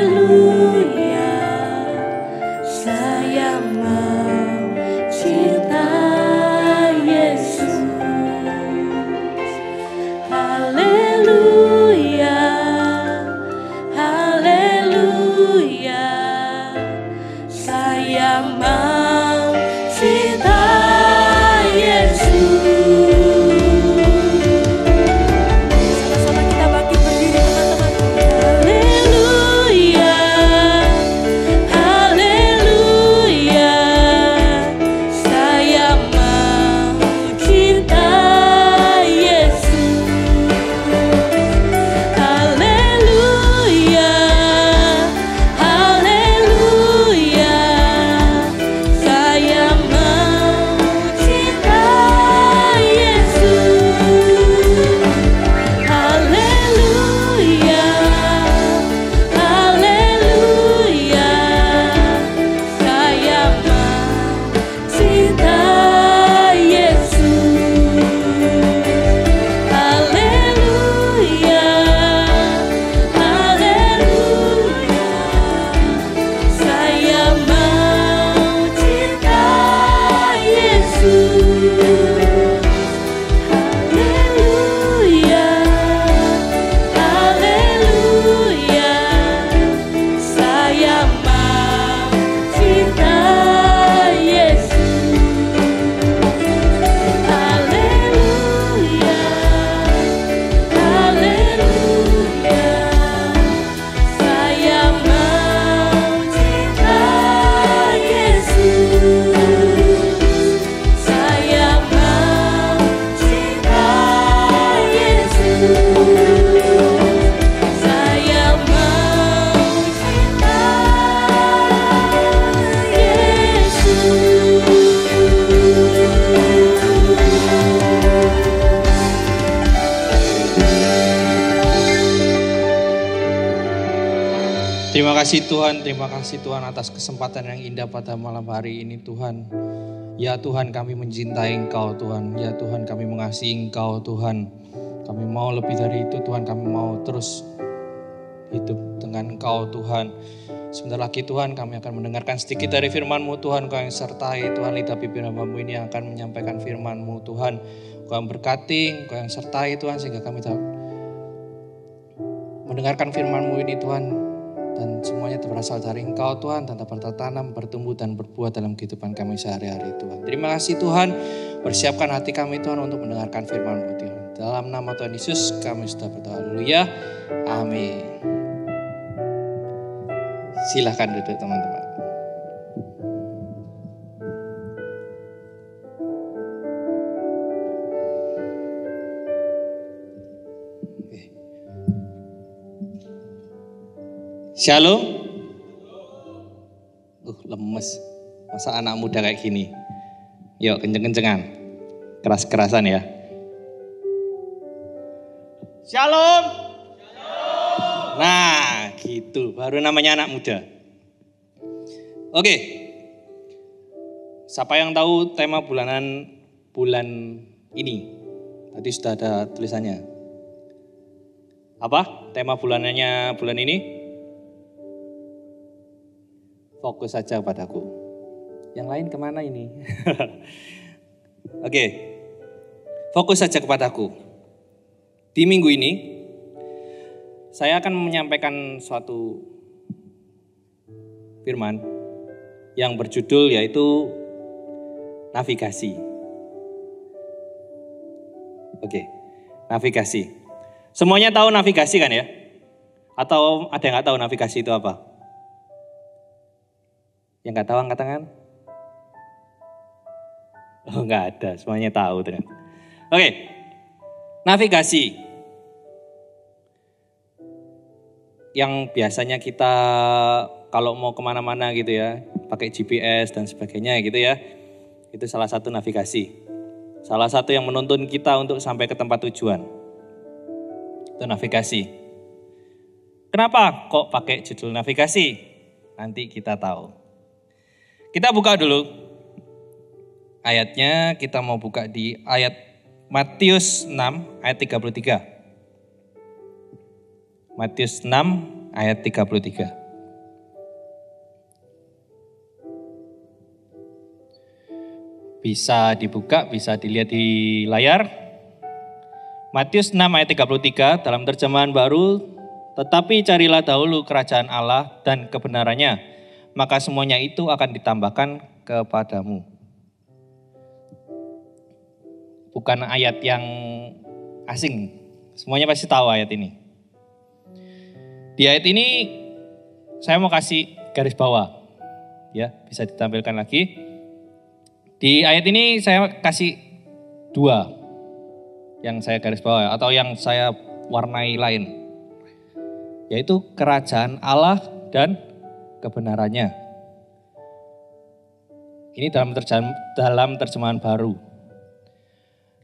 saya mau cinta Yesus. Haleluya, haleluya, saya mau cinta Yesus. Sama-sama kita bangkit berdiri teman-teman. Haleluya, haleluya, saya mau cinta Yesus. Haleluya, haleluya, saya mau cinta Yesus. Haleluya, haleluya, saya mau cinta Yesus. Haleluya, haleluya, saya mau cinta Yesus. Haleluya, haleluya, saya mau cinta Yesus. Haleluya, haleluya, saya mau cinta Yesus. Saya mau cinta Yesus. Saya mau cinta Terima kasih Tuhan atas kesempatan yang indah pada malam hari ini Tuhan. Ya Tuhan, kami mencintai Engkau Tuhan. Ya Tuhan, kami mengasihi Engkau Tuhan. Kami mau lebih dari itu Tuhan, kami mau terus hidup dengan Engkau Tuhan. Sebentar lagi Tuhan, kami akan mendengarkan sedikit dari firman-Mu Tuhan. Kau yang sertai Tuhan, lidah bibir hamba-Mu ini yang akan menyampaikan firman-Mu Tuhan. Kau yang berkati, Kau yang sertai Tuhan, sehingga kami dapat mendengarkan firman-Mu ini Tuhan Dan semuanya berasal dari Engkau Tuhan, dan dapat tertanam, bertumbuh dan berbuah dalam kehidupan kami sehari-hari Tuhan. Terima kasih Tuhan, persiapkan hati kami Tuhan untuk mendengarkan firman-Mu Tuhan. Dalam nama Tuhan Yesus kami sudah berdoa. Haleluya. Amin. Silahkan duduk teman-teman. Shalom. Lemes. Masa anak muda kayak gini. Yuk kenceng-kencengan. Keras-kerasan ya. Shalom. Nah gitu. Baru namanya anak muda. Oke. Siapa yang tahu tema bulan ini? Tadi sudah ada tulisannya. Apa tema bulanannya bulan ini? Fokus saja padaku. Yang lain kemana ini? Oke. Fokus saja kepadaku. Di minggu ini, saya akan menyampaikan suatu firman yang berjudul yaitu navigasi. Oke, navigasi. Semuanya tahu navigasi kan ya? Atau ada yang nggak tahu navigasi itu apa? Yang nggak tahu angkat tangan? Oh nggak ada, semuanya tahu ternyata. Oke, navigasi. Yang biasanya kita kalau mau kemana-mana gitu ya, pakai GPS dan sebagainya gitu ya. Itu salah satu navigasi. Salah satu yang menuntun kita untuk sampai ke tempat tujuan. Itu navigasi. Kenapa kok pakai judul navigasi? Nanti kita tahu. Kita buka dulu ayatnya, kita mau buka di ayat Matius 6 ayat 33. Matius 6 ayat 33. Bisa dibuka, bisa dilihat di layar. Matius 6 ayat 33 dalam terjemahan baru, tetapi carilah dahulu kerajaan Allah dan kebenarannya, maka semuanya itu akan ditambahkan kepadamu. Bukan ayat yang asing, semuanya pasti tahu ayat ini. Di ayat ini saya mau kasih garis bawah, ya bisa ditampilkan lagi. Di ayat ini saya kasih dua yang saya garis bawah atau yang saya warnai lain, yaitu kerajaan Allah dan kebenarannya. Ini dalam terjemahan baru.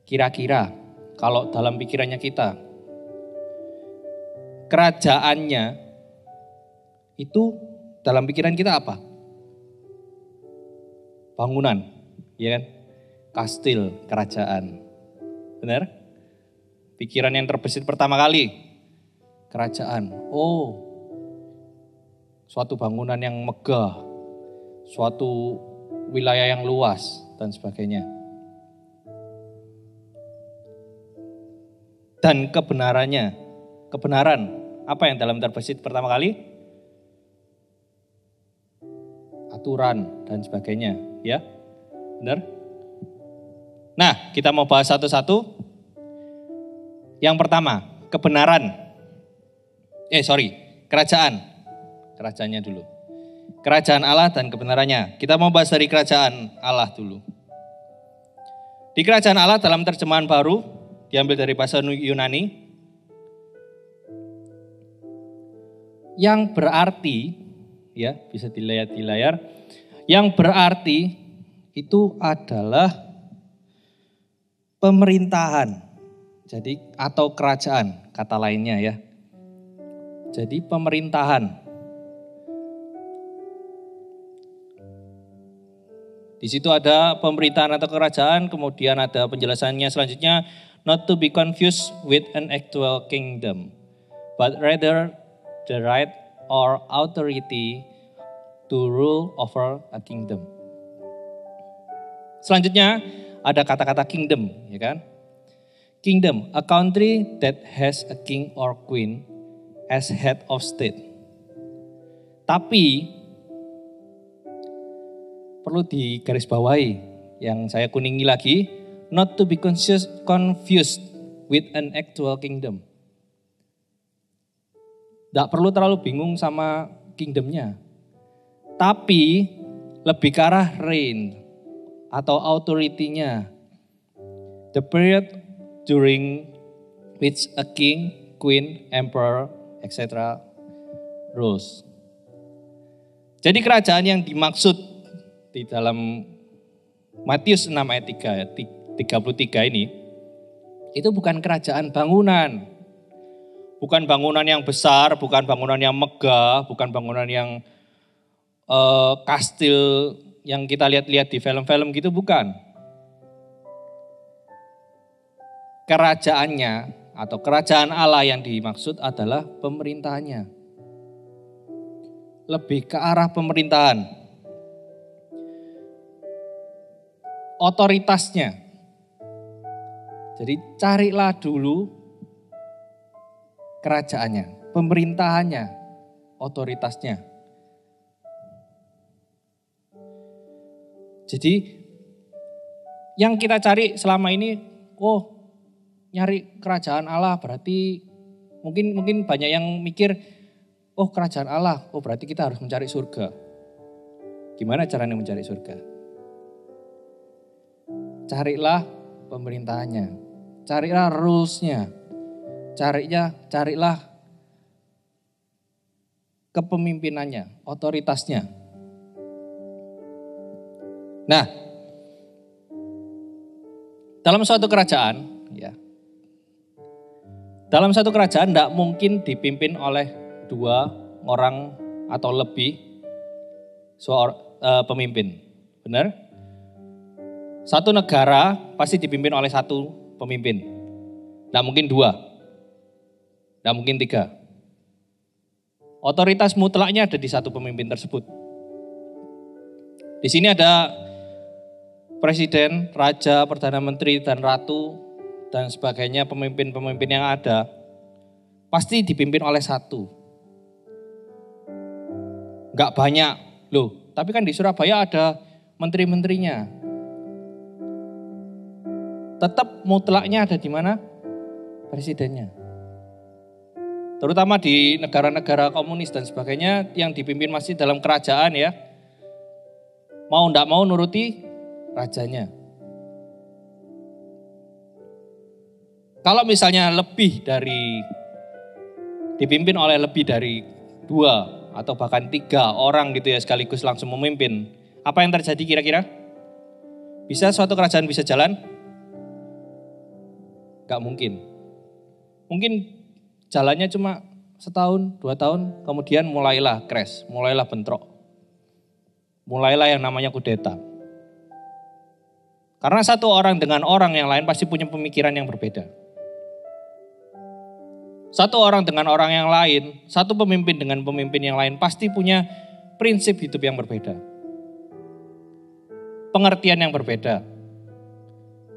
Kira-kira kalau dalam pikirannya kita, kerajaannya itu dalam pikiran kita apa? Bangunan, ya kan? Kastil, kerajaan. Benar? Pikiran yang terbesit pertama kali, kerajaan. Oh, suatu bangunan yang megah, suatu wilayah yang luas, dan sebagainya. Dan kebenarannya, kebenaran, apa yang dalam terbesit pertama kali? Aturan, dan sebagainya, ya, benar? Nah, kita mau bahas satu-satu. Yang pertama, kebenaran. Kerajaan. Kerajaannya dulu. Kerajaan Allah dan kebenarannya. Kita mau bahas dari kerajaan Allah dulu. Di kerajaan Allah dalam terjemahan baru, diambil dari bahasa Yunani, yang berarti, ya bisa dilihat di layar, yang berarti itu adalah pemerintahan. Jadi atau kerajaan, kata lainnya ya. Jadi pemerintahan. Di situ ada pemerintahan atau kerajaan, kemudian ada penjelasannya selanjutnya, not to be confused with an actual kingdom, but rather the right or authority to rule over a kingdom. Selanjutnya ada kata-kata kingdom, ya kan? Kingdom, a country that has a king or queen as head of state. Tapi perlu digarisbawahi yang saya kuningi lagi, not to be confused with an actual kingdom. Tidak perlu terlalu bingung sama kingdomnya. Tapi lebih ke arah reign atau authority-nya. The period during which a king, queen, emperor, etc. rules. Jadi kerajaan yang dimaksud di dalam Matius 6 ayat 33 ini, itu bukan kerajaan bangunan. Bukan bangunan yang besar, bukan bangunan yang megah, bukan bangunan yang kastil yang kita lihat-lihat di film-film gitu, bukan. Kerajaannya atau kerajaan Allah yang dimaksud adalah pemerintahannya. Lebih ke arah pemerintahan. Otoritasnya. Jadi carilah dulu kerajaannya, pemerintahannya, otoritasnya. Jadi yang kita cari selama ini, nyari kerajaan Allah berarti mungkin banyak yang mikir, kerajaan Allah, berarti kita harus mencari surga. Gimana caranya mencari surga? Carilah pemerintahannya, carilah rules-nya, carilah kepemimpinannya, otoritasnya. Nah, dalam suatu kerajaan, tidak mungkin dipimpin oleh 2 orang atau lebih pemimpin. Benar? Satu negara pasti dipimpin oleh 1 pemimpin. Tidak mungkin 2. Tidak mungkin 3. Otoritas mutlaknya ada di 1 pemimpin tersebut. Di sini ada presiden, raja, perdana menteri, dan ratu, dan sebagainya, pemimpin-pemimpin yang ada, pasti dipimpin oleh 1. Enggak banyak, loh. Tapi kan di Surabaya ada menteri-menterinya. Tetap mutlaknya ada di mana? Presidennya. Terutama di negara-negara komunis dan sebagainya yang dipimpin masih dalam kerajaan ya. Mau enggak mau nuruti rajanya. Kalau misalnya dipimpin oleh lebih dari 2 atau bahkan 3 orang gitu ya sekaligus langsung memimpin. Apa yang terjadi kira-kira? Bisa suatu kerajaan bisa jalan? Gak mungkin. Mungkin jalannya cuma 1 tahun, 2 tahun, kemudian mulailah crash, mulailah bentrok. Mulailah yang namanya kudeta. Karena 1 orang dengan orang yang lain pasti punya pemikiran yang berbeda. 1 orang dengan orang yang lain, 1 pemimpin dengan pemimpin yang lain pasti punya prinsip hidup yang berbeda. Pengertian yang berbeda.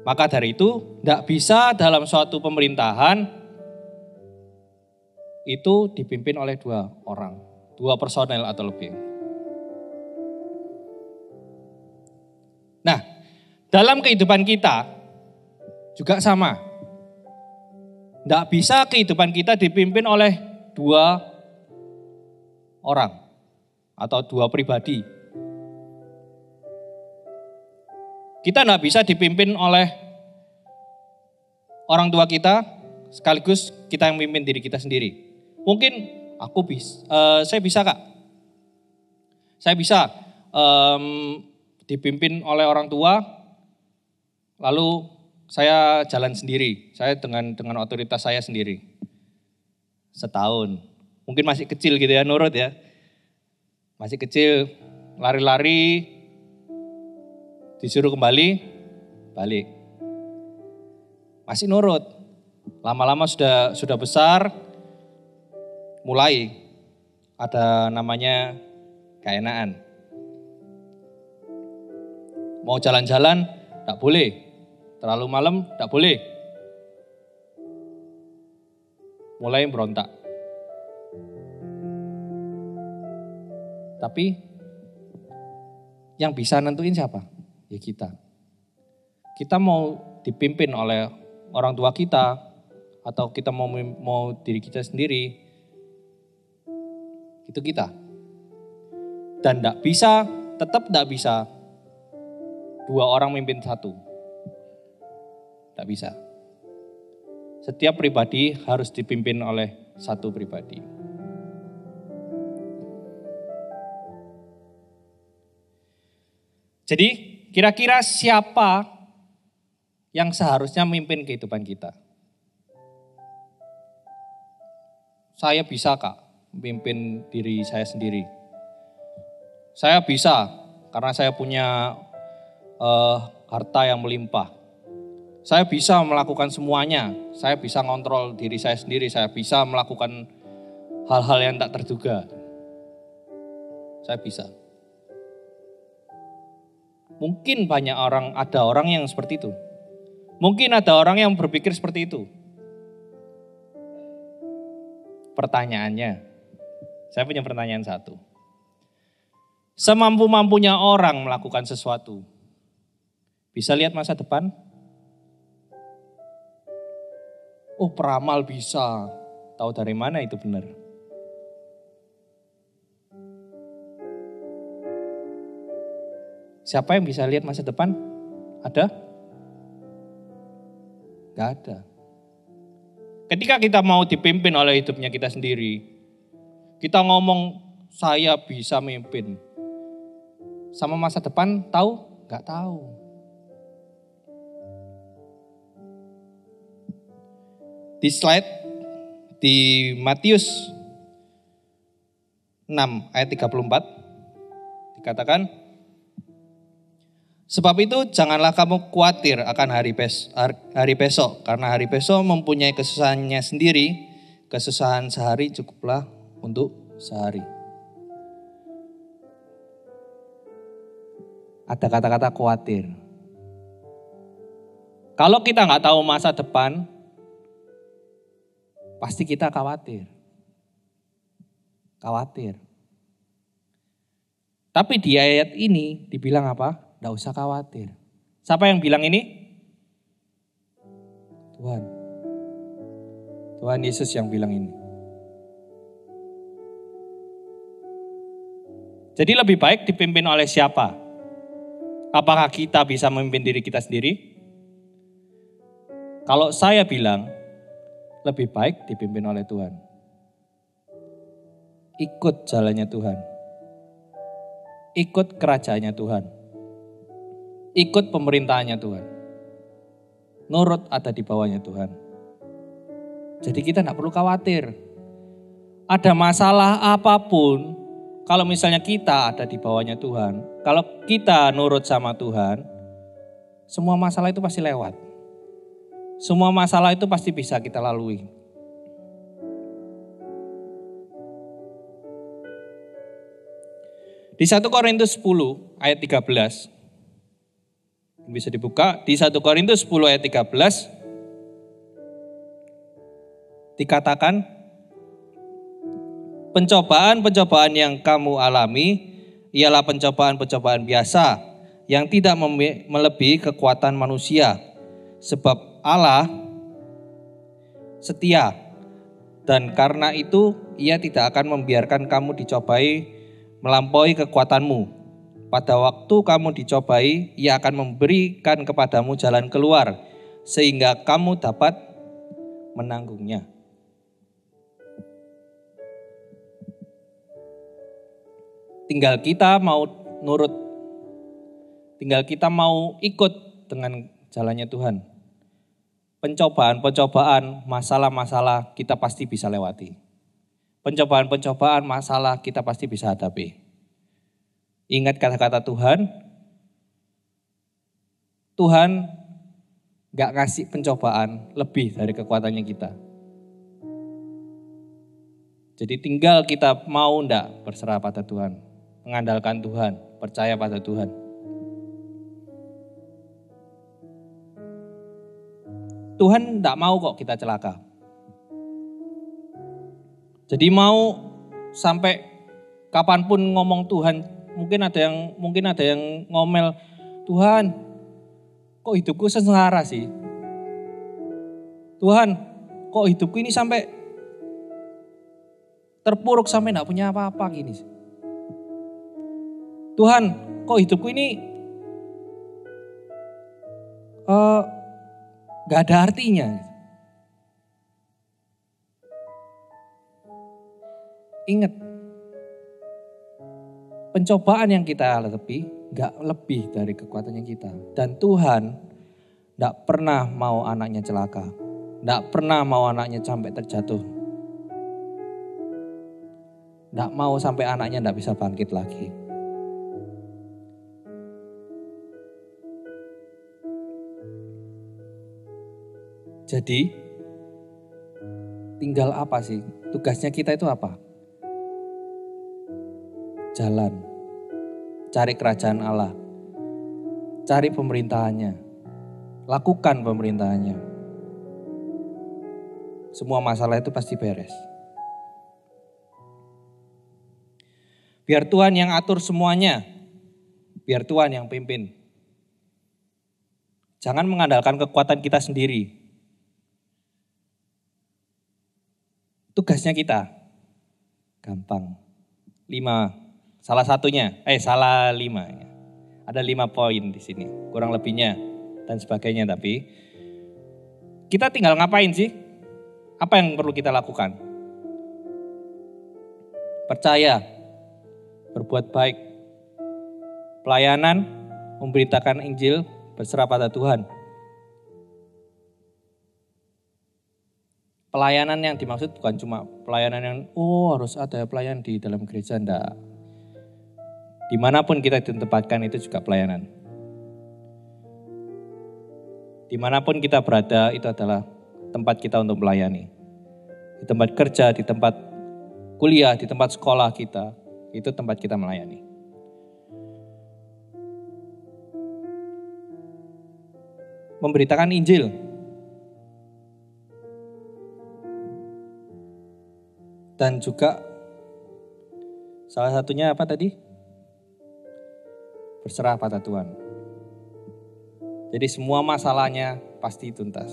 Maka dari itu, tidak bisa dalam suatu pemerintahan itu dipimpin oleh 2 orang, 2 personel atau lebih. Nah, dalam kehidupan kita juga sama. Tidak bisa kehidupan kita dipimpin oleh 2 orang atau 2 pribadi. Kita tidak bisa dipimpin oleh orang tua kita, sekaligus kita yang memimpin diri kita sendiri. Mungkin saya bisa Kak. Saya bisa dipimpin oleh orang tua, lalu saya jalan sendiri. Saya dengan otoritas saya sendiri. Setahun. Mungkin masih kecil gitu ya, nurut ya. Masih kecil, lari-lari, disuruh kembali, balik. Masih nurut. Lama-lama sudah besar, mulai ada namanya keenaan. Mau jalan-jalan, tidak boleh. Terlalu malam, tidak boleh. Mulai berontak. Tapi yang bisa nentuin siapa? Ya kita. Kita mau dipimpin oleh orang tua kita atau kita mau diri kita sendiri, itu kita. Dan tetap tidak bisa dua orang mimpin satu. Tidak bisa. Setiap pribadi harus dipimpin oleh satu pribadi. Jadi kira-kira siapa yang seharusnya memimpin kehidupan kita? Saya bisa Kak memimpin diri saya sendiri. Saya bisa karena saya punya harta yang melimpah. Saya bisa melakukan semuanya. Saya bisa ngontrol diri saya sendiri. Saya bisa melakukan hal-hal yang tak terduga. Saya bisa. Mungkin ada orang yang seperti itu. Mungkin ada orang yang berpikir seperti itu. Pertanyaannya, saya punya pertanyaan satu. Semampu-mampunya orang melakukan sesuatu, bisa lihat masa depan? Oh, peramal bisa. Tahu dari mana itu benar? Siapa yang bisa lihat masa depan? Ada? Gak ada. Ketika kita mau dipimpin oleh hidupnya kita sendiri, kita ngomong saya bisa memimpin. Sama masa depan tahu? Gak tahu. Di slide di Matius 6 ayat 34 dikatakan, sebab itu janganlah kamu khawatir akan hari besok, karena hari besok mempunyai kesusahannya sendiri, kesusahan sehari cukuplah untuk sehari. Ada kata-kata khawatir. Kalau kita nggak tahu masa depan, pasti kita khawatir. Khawatir. Tapi di ayat ini dibilang apa? Tidak usah khawatir. Siapa yang bilang ini? Tuhan. Tuhan Yesus yang bilang ini. Jadi lebih baik dipimpin oleh siapa? Apakah kita bisa memimpin diri kita sendiri? Kalau saya bilang, lebih baik dipimpin oleh Tuhan. Ikut jalannya Tuhan. Ikut kerajaannya Tuhan. Ikut pemerintahannya Tuhan. Nurut ada di bawahnya Tuhan. Jadi kita tidak perlu khawatir. Ada masalah apapun, kalau misalnya kita ada di bawahnya Tuhan, kalau kita nurut sama Tuhan, semua masalah itu pasti lewat. Semua masalah itu pasti bisa kita lalui. Di 1 Korintus 10 ayat 13, bisa dibuka, di 1 Korintus 10 ayat 13, dikatakan, pencobaan-pencobaan yang kamu alami ialah pencobaan-pencobaan biasa yang tidak melebihi kekuatan manusia. Sebab Allah setia dan karena itu Ia tidak akan membiarkan kamu dicobai melampaui kekuatanmu. Pada waktu kamu dicobai, Ia akan memberikan kepadamu jalan keluar sehingga kamu dapat menanggungnya. Tinggal kita mau nurut, tinggal kita mau ikut dengan jalannya Tuhan. Pencobaan-pencobaan, masalah-masalah kita pasti bisa lewati. Pencobaan-pencobaan, masalah kita pasti bisa hadapi. Ingat kata-kata Tuhan. Tuhan gak kasih pencobaan lebih dari kekuatannya kita. Jadi tinggal kita mau ndak berserah pada Tuhan. Mengandalkan Tuhan, percaya pada Tuhan. Tuhan tidak mau kok kita celaka. Jadi mau sampai Kapanpun ngomong Tuhan, mungkin ada yang ngomel, Tuhan, kok hidupku sengsara sih? Tuhan, kok hidupku ini sampai terpuruk sampai gak punya apa-apa gini sih? Tuhan, kok hidupku ini gak ada artinya? Ingat, pencobaan yang kita hadapi gak lebih dari kekuatannya kita. Dan Tuhan gak pernah mau anaknya celaka. Gak pernah mau anaknya sampai terjatuh. Gak mau sampai anaknya gak bisa bangkit lagi. Jadi, tinggal apa sih? Tugasnya kita itu apa? Jalan, cari kerajaan Allah, cari pemerintahannya, lakukan pemerintahannya. Semua masalah itu pasti beres. Biar Tuhan yang atur semuanya, biar Tuhan yang pimpin. Jangan mengandalkan kekuatan kita sendiri. Tugasnya kita, gampang. 5 Ada 5 poin di sini, kurang lebihnya dan sebagainya. Tapi kita tinggal ngapain sih? Apa yang perlu kita lakukan? Percaya, berbuat baik, pelayanan, memberitakan Injil, berserah pada Tuhan. Pelayanan yang dimaksud bukan cuma pelayanan yang harus ada pelayan di dalam gereja, enggak. Dimanapun kita ditempatkan itu juga pelayanan. Dimanapun kita berada itu adalah tempat kita untuk melayani. Di tempat kerja, di tempat kuliah, di tempat sekolah kita, itu tempat kita melayani. Memberitakan Injil. Dan juga salah satunya apa tadi? Berserah pada Tuhan. Jadi semua masalahnya pasti tuntas.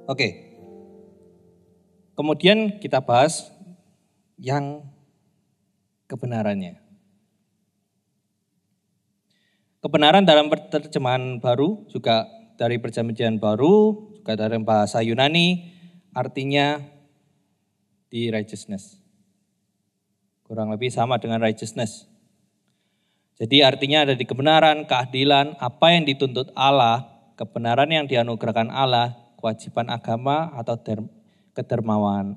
Oke. Kemudian kita bahas yang kebenarannya. Kebenaran dalam terjemahan baru, juga dari perjanjian baru, juga dari bahasa Yunani, artinya the righteousness. Kurang lebih sama dengan righteousness. Jadi artinya ada di kebenaran, keadilan, apa yang dituntut Allah, kebenaran yang dianugerahkan Allah, kewajiban agama atau kedermawanan.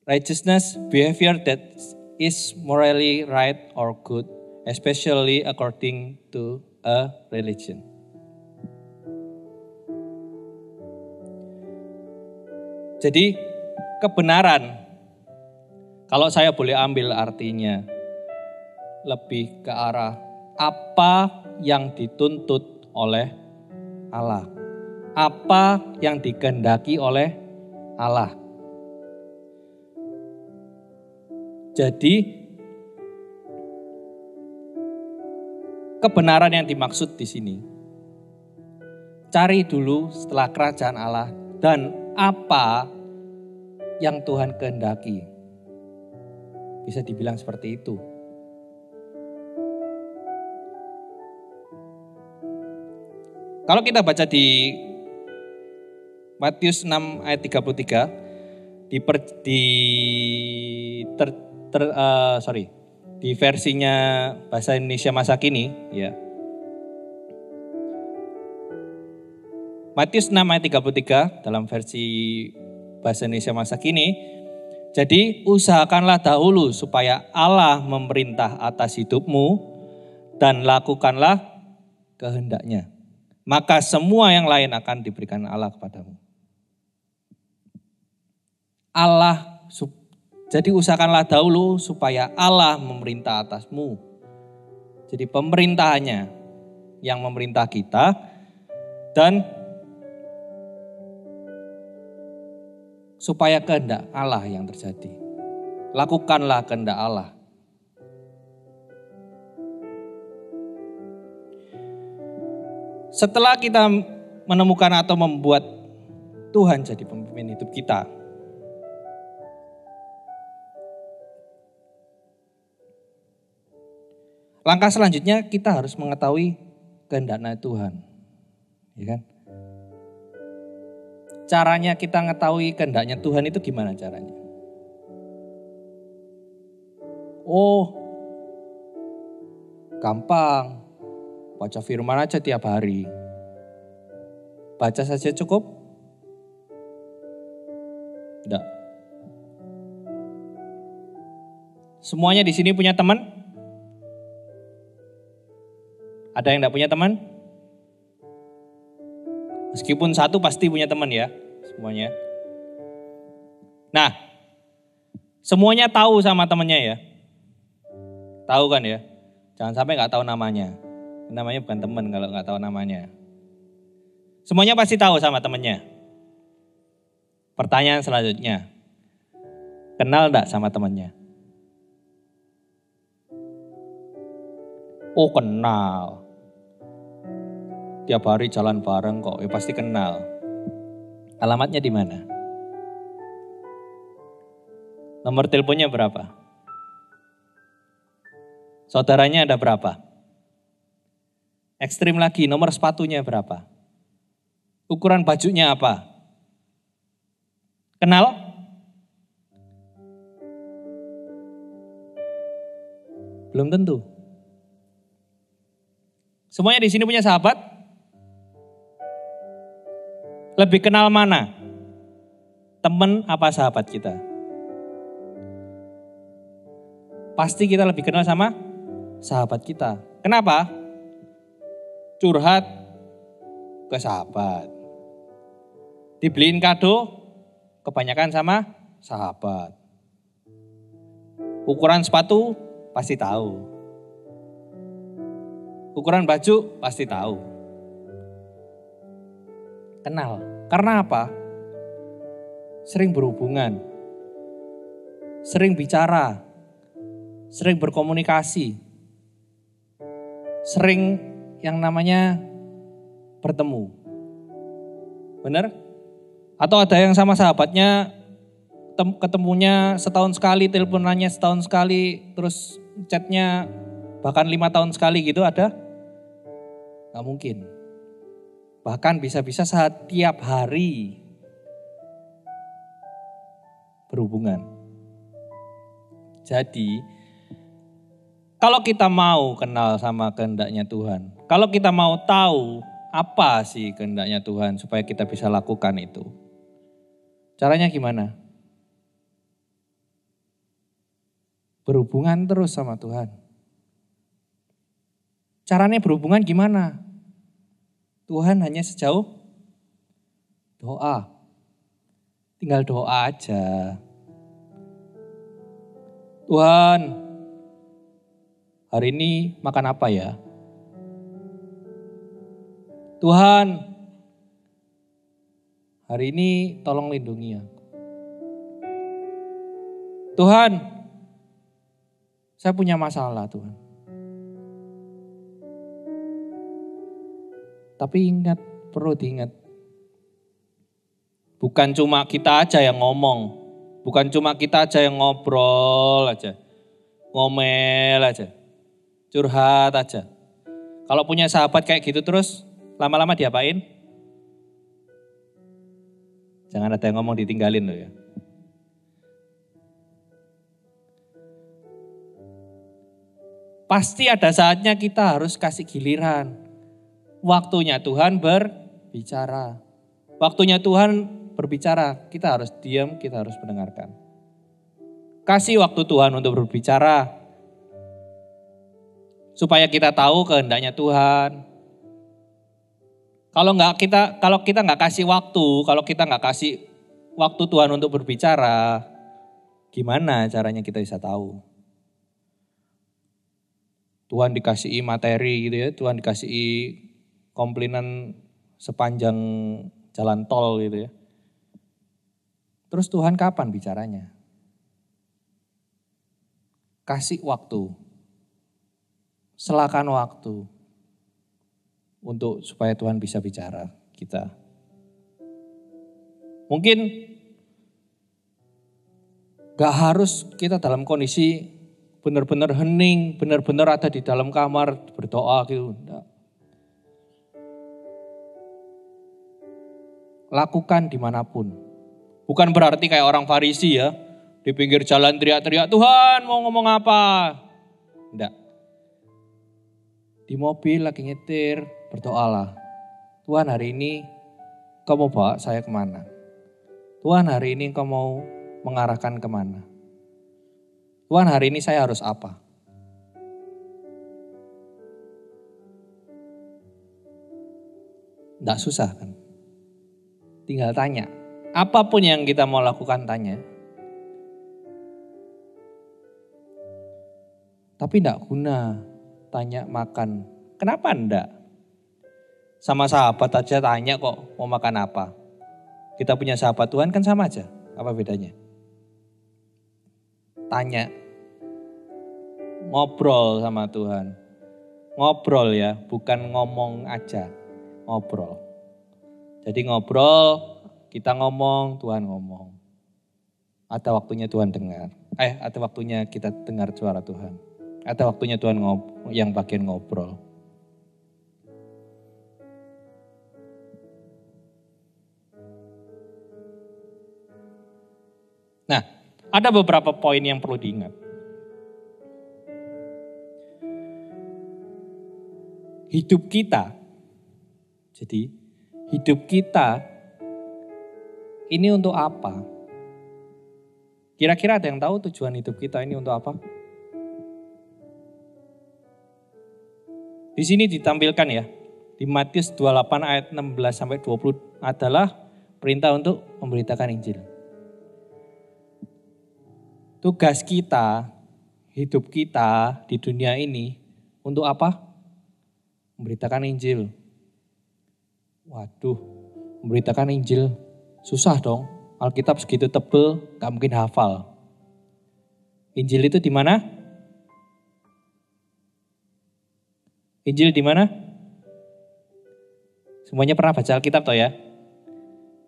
Righteousness, behavior that is morally right or good, especially according to a religion. Jadi kebenaran, kalau saya boleh ambil artinya, lebih ke arah apa yang dituntut oleh Allah. Apa yang dikehendaki oleh Allah. Jadi kebenaran yang dimaksud di sini, cari dulu setelah kerajaan Allah dan apa yang Tuhan kehendaki. Bisa dibilang seperti itu. Kalau kita baca di Matius 6 ayat 33 di versinya bahasa Indonesia masa kini, ya. Matius 6 ayat 33 dalam versi bahasa Indonesia masa kini. Jadi usahakanlah dahulu supaya Allah memerintah atas hidupmu dan lakukanlah kehendaknya. Maka semua yang lain akan diberikan Allah kepadamu. Jadi usahakanlah dahulu supaya Allah memerintah atasmu. Jadi pemerintahannya yang memerintah kita, dan supaya kehendak Allah yang terjadi. Lakukanlah kehendak Allah. Setelah kita menemukan atau membuat Tuhan jadi pemimpin hidup kita, langkah selanjutnya kita harus mengetahui kehendaknya Tuhan. Ya kan? Caranya kita mengetahui kehendaknya Tuhan itu gimana caranya? Oh, gampang. Baca firman aja tiap hari. Baca saja cukup? Tidak. Semuanya di sini punya teman? Ada yang tidak punya teman? Meskipun satu pasti punya teman ya, semuanya. Nah, semuanya tahu sama temannya ya. Tahu kan ya? Jangan sampai nggak tahu namanya. Namanya bukan teman kalau nggak tahu namanya. Semuanya pasti tahu sama temannya. Pertanyaan selanjutnya, kenal enggak sama temannya? Oh kenal. Tiap hari jalan bareng kok, ya pasti kenal. Alamatnya di mana? Nomor teleponnya berapa? Saudaranya ada berapa? Ekstrim lagi, nomor sepatunya berapa? Ukuran bajunya apa? Kenal? Belum tentu. Semuanya di sini punya sahabat? Lebih kenal mana? Teman apa sahabat kita? Pasti kita lebih kenal sama sahabat kita. Kenapa? Curhat ke sahabat. Dibeliin kado kebanyakan sama sahabat. Ukuran sepatu pasti tahu. Ukuran baju pasti tahu. Kenal. Karena apa? Sering berhubungan. Sering bicara. Sering berkomunikasi. Sering yang namanya bertemu. Benar? Atau ada yang sama sahabatnya ketemunya setahun sekali, teleponannya setahun sekali, terus chatnya bahkan 5 tahun sekali gitu ada? Gak mungkin. Bahkan bisa-bisa setiap hari berhubungan. Jadi kalau kita mau kenal sama kehendaknya Tuhan, kalau kita mau tahu apa sih kehendaknya Tuhan supaya kita bisa lakukan itu, caranya gimana? Berhubungan terus sama Tuhan. Caranya berhubungan gimana? Tuhan hanya sejauh doa. Tinggal doa aja. Tuhan, hari ini makan apa ya? Tuhan, hari ini tolong lindungi aku. Tuhan, saya punya masalah Tuhan. Tapi ingat, perlu diingat. Bukan cuma kita aja yang ngomong. Bukan cuma kita aja yang ngobrol aja. Ngomel aja. Curhat aja. Kalau punya sahabat kayak gitu terus, lama-lama diapain? Jangan ada yang ngomong ditinggalin loh ya. Pasti ada saatnya kita harus kasih giliran. Waktunya Tuhan berbicara. Waktunya Tuhan berbicara, kita harus diam, kita harus mendengarkan. Kasih waktu Tuhan untuk berbicara. Supaya kita tahu kehendaknya Tuhan. Kalau kita nggak kasih waktu, kalau kita nggak kasih waktu Tuhan untuk berbicara, gimana caranya kita bisa tahu? Tuhan dikasihi materi gitu ya, Tuhan dikasihi komplinan sepanjang jalan tol gitu ya. Terus Tuhan kapan bicaranya? Kasih waktu, selakan waktu untuk supaya Tuhan bisa bicara kita. Mungkin gak harus kita dalam kondisi benar-benar hening, benar-benar ada di dalam kamar berdoa gitu. Enggak. Lakukan dimanapun. Bukan berarti kayak orang Farisi ya, di pinggir jalan teriak-teriak, Tuhan mau ngomong apa? Enggak. Di mobil lagi nyetir, berdoalah. Tuhan hari ini kau mau bawa saya kemana? Tuhan hari ini kau mau mengarahkan kemana? Tuhan hari ini saya harus apa? Enggak susah kan? Tinggal tanya. Apapun yang kita mau lakukan tanya. Tapi enggak guna tanya makan. Kenapa enggak? Sama sahabat aja tanya kok mau makan apa. Kita punya sahabat Tuhan kan sama aja. Apa bedanya? Tanya. Ngobrol sama Tuhan. Ngobrol ya, bukan ngomong aja. Ngobrol. Jadi ngobrol, kita ngomong, Tuhan ngomong. Ada waktunya Tuhan dengar. Ada waktunya kita dengar suara Tuhan. Ada waktunya Tuhan yang bagian ngobrol. Nah, ada beberapa poin yang perlu diingat. Hidup kita, jadi hidup kita ini untuk apa? Kira-kira ada yang tahu tujuan hidup kita ini untuk apa? Di sini ditampilkan ya, di Matius 28 ayat 16 sampai 20 adalah perintah untuk memberitakan Injil. Tugas kita, hidup kita di dunia ini untuk apa? Memberitakan Injil. Waduh, memberitakan Injil susah dong. Alkitab segitu tebel, gak mungkin hafal. Injil itu di mana? Injil di mana? Semuanya pernah baca Alkitab toh ya?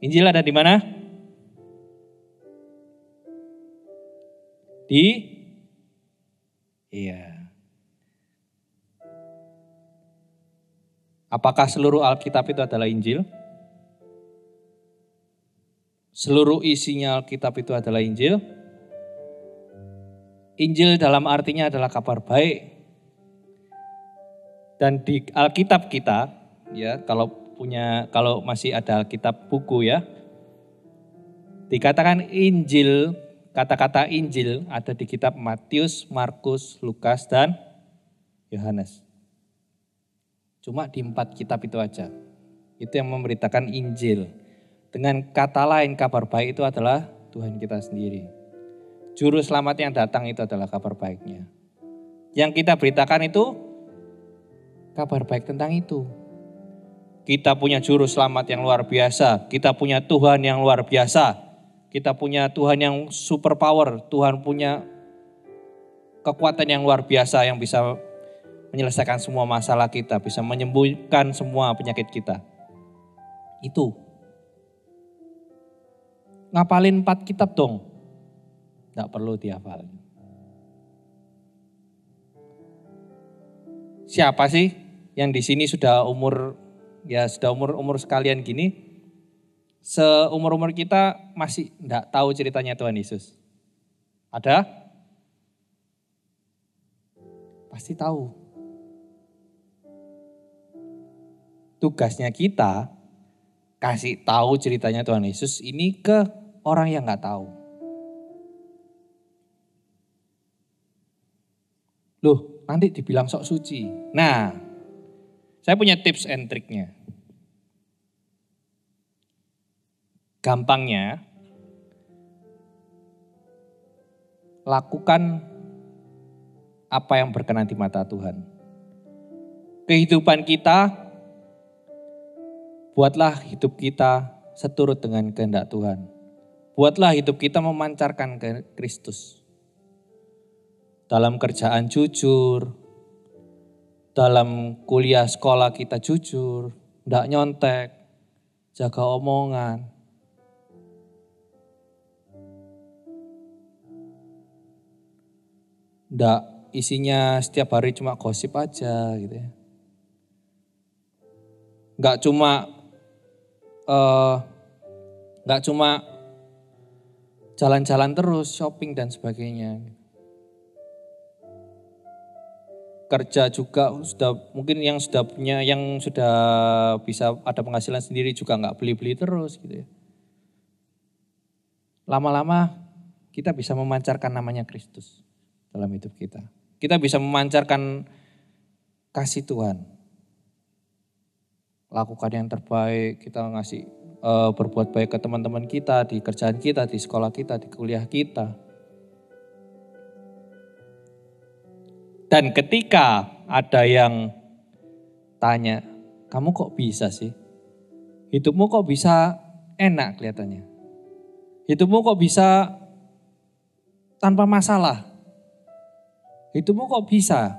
Injil ada di mana? Iya. Apakah seluruh Alkitab itu adalah Injil? Seluruh isinya Alkitab itu adalah Injil. Injil dalam artinya adalah kabar baik. Dan di Alkitab kita, ya kalau masih ada Alkitab buku ya, dikatakan Injil, kata-kata Injil ada di kitab Matius, Markus, Lukas, dan Yohanes. Cuma di 4 kitab itu aja. Itu yang memberitakan Injil. Dengan kata lain kabar baik itu adalah Tuhan kita sendiri. Juru selamat yang datang itu adalah kabar baiknya. Yang kita beritakan itu kabar baik tentang itu. Kita punya juru selamat yang luar biasa. Kita punya Tuhan yang luar biasa. Kita punya Tuhan yang super power. Tuhan punya kekuatan yang luar biasa yang bisa menyelesaikan semua masalah kita. Bisa menyembuhkan semua penyakit kita. Itu. Ngapalin 4 kitab dong. Nggak perlu dihafalin. Siapa sih yang di sini sudah umur sekalian gini, seumur-umur kita masih enggak tahu ceritanya Tuhan Yesus? Ada? Pasti tahu. Tugasnya kita kasih tahu ceritanya Tuhan Yesus ini ke orang yang enggak tahu. Loh, nanti dibilang sok suci. Nah, saya punya tips and triknya. Gampangnya, lakukan apa yang berkenan di mata Tuhan. Kehidupan kita, buatlah hidup kita seturut dengan kehendak Tuhan. Buatlah hidup kita memancarkan ke Kristus. Dalam kerjaan jujur, dalam kuliah sekolah kita jujur, tidak nyontek, jaga omongan. Tidak isinya setiap hari cuma gosip aja gitu ya. Nggak cuma jalan-jalan terus, shopping dan sebagainya. Kerja juga sudah mungkin yang sudah punya, yang sudah bisa ada penghasilan sendiri juga nggak beli-beli terus gitu ya. Lama-lama kita bisa memancarkan namanya Kristus dalam hidup kita. Kita bisa memancarkan kasih Tuhan. Lakukan yang terbaik, kita ngasih berbuat baik ke teman-teman kita, di kerjaan kita, di sekolah kita, di kuliah kita. Dan ketika ada yang tanya, kamu kok bisa sih? Hidupmu kok bisa enak kelihatannya? Hidupmu kok bisa tanpa masalah? Hidupmu kok bisa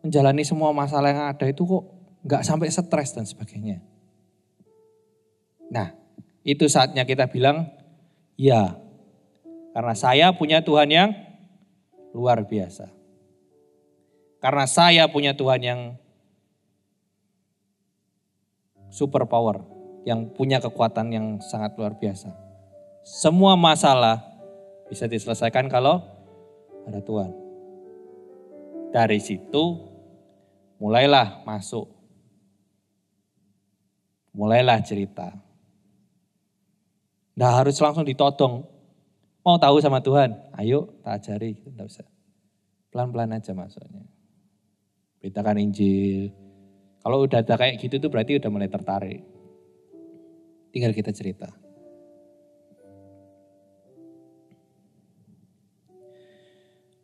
menjalani semua masalah yang ada itu kok gak sampai stres dan sebagainya? Nah, itu saatnya kita bilang, ya, karena saya punya Tuhan yang luar biasa. Karena saya punya Tuhan yang super power, yang punya kekuatan yang sangat luar biasa. Semua masalah bisa diselesaikan kalau ada Tuhan. Dari situ mulailah masuk. Mulailah cerita. Nggak harus langsung ditodong. Mau tahu sama Tuhan? Ayo tak ajari. Nggak usah. Pelan-pelan aja masuknya. Beritakan Injil. Kalau udah ada kayak gitu tuh berarti udah mulai tertarik. Tinggal kita cerita.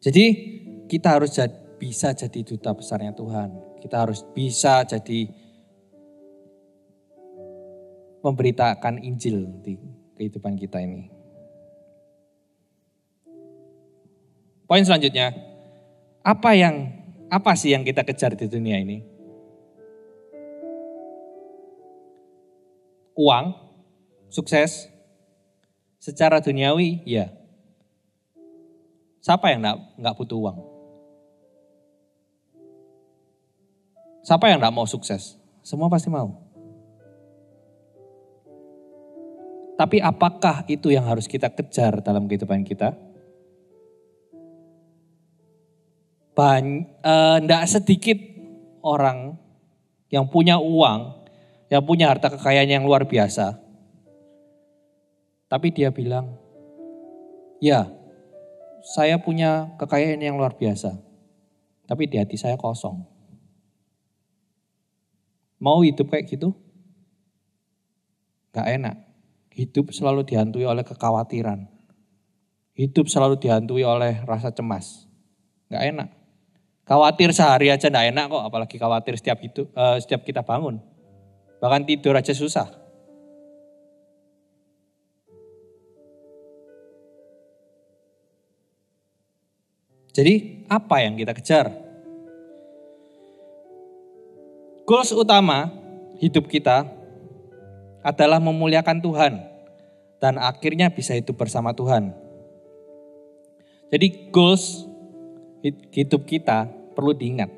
Jadi kita harus bisa jadi duta besarnya Tuhan. Kita harus bisa jadi memberitakan Injil di kehidupan kita ini. Poin selanjutnya, apa sih yang kita kejar di dunia ini? Uang, sukses, secara duniawi, ya. Siapa yang nggak butuh uang? Siapa yang nggak mau sukses? Semua pasti mau. Tapi apakah itu yang harus kita kejar dalam kehidupan kita? Tidak sedikit orang yang punya uang, yang punya harta kekayaan yang luar biasa. Tapi dia bilang, ya saya punya kekayaan yang luar biasa. Tapi di hati saya kosong. Mau hidup kayak gitu? Gak enak. Hidup selalu dihantui oleh kekhawatiran. Hidup selalu dihantui oleh rasa cemas. Gak enak. Khawatir sehari aja gak enak kok, apalagi khawatir setiap kita bangun. Bahkan tidur aja susah. Jadi apa yang kita kejar? Goals utama hidup kita adalah memuliakan Tuhan dan akhirnya bisa hidup bersama Tuhan. Jadi goals hidup kita perlu diingat.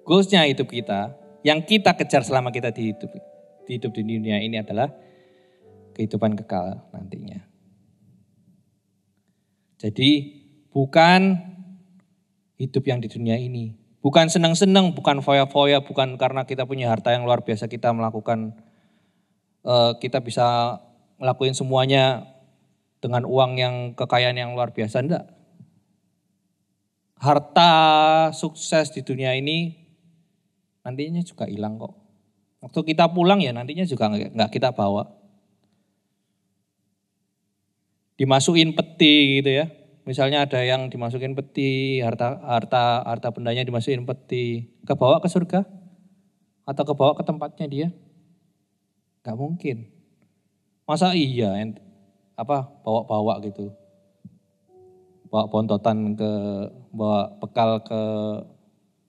Goalsnya hidup kita, yang kita kejar selama kita hidup di dunia ini adalah kehidupan kekal nantinya. Jadi bukan hidup yang di dunia ini. Bukan senang-senang, bukan foya-foya, bukan karena kita punya harta yang luar biasa kita melakukan, kita bisa ngelakuin semuanya dengan uang yang kekayaan yang luar biasa, enggak. Harta sukses di dunia ini nantinya juga hilang kok. Waktu kita pulang ya nantinya juga enggak kita bawa. Dimasukin peti gitu ya. Misalnya ada yang dimasukin peti, harta bendanya dimasukin peti, kebawa ke surga? Atau kebawa ke tempatnya dia? Gak mungkin. Masa iya bawa-bawa gitu. Bawa bontotan bawa bekal ke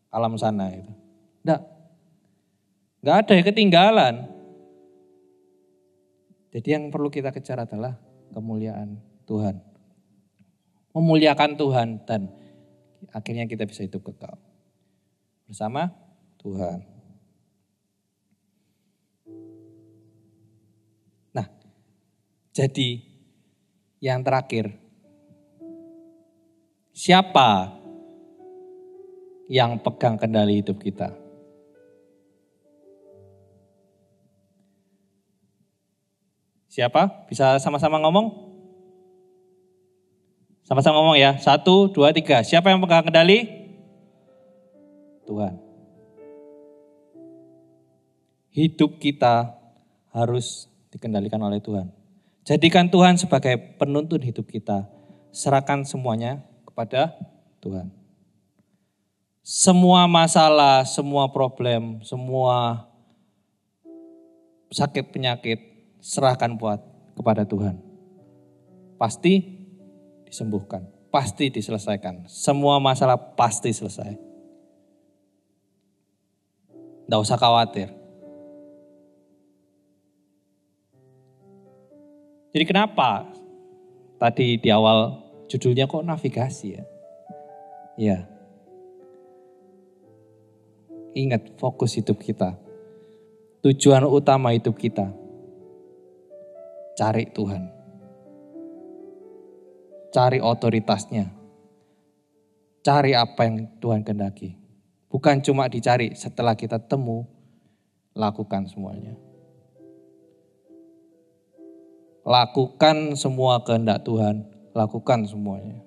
alam sana gitu. Gak ada yang ketinggalan. Jadi yang perlu kita kejar adalah kemuliaan Tuhan. Memuliakan Tuhan dan akhirnya kita bisa hidup kekal bersama Tuhan. Nah, jadi yang terakhir, siapa yang pegang kendali hidup kita? Siapa? Bisa sama-sama ngomong? Sama-sama ngomong ya. 1, 2, 3. Siapa yang pegang kendali? Tuhan. Hidup kita harus dikendalikan oleh Tuhan. Jadikan Tuhan sebagai penuntun hidup kita. Serahkan semuanya kepada Tuhan. Semua masalah, semua problem, semua sakit penyakit, serahkan kepada Tuhan. Pasti disembuhkan, pasti diselesaikan. Semua masalah pasti selesai. Tidak usah khawatir. Jadi kenapa tadi di awal judulnya kok navigasi ya? Ya. Ingat fokus hidup kita. Tujuan utama hidup kita. Cari Tuhan. Cari otoritasnya. Cari apa yang Tuhan kehendaki. Bukan cuma dicari, setelah kita temu, lakukan semuanya. Lakukan semua kehendak Tuhan, lakukan semuanya.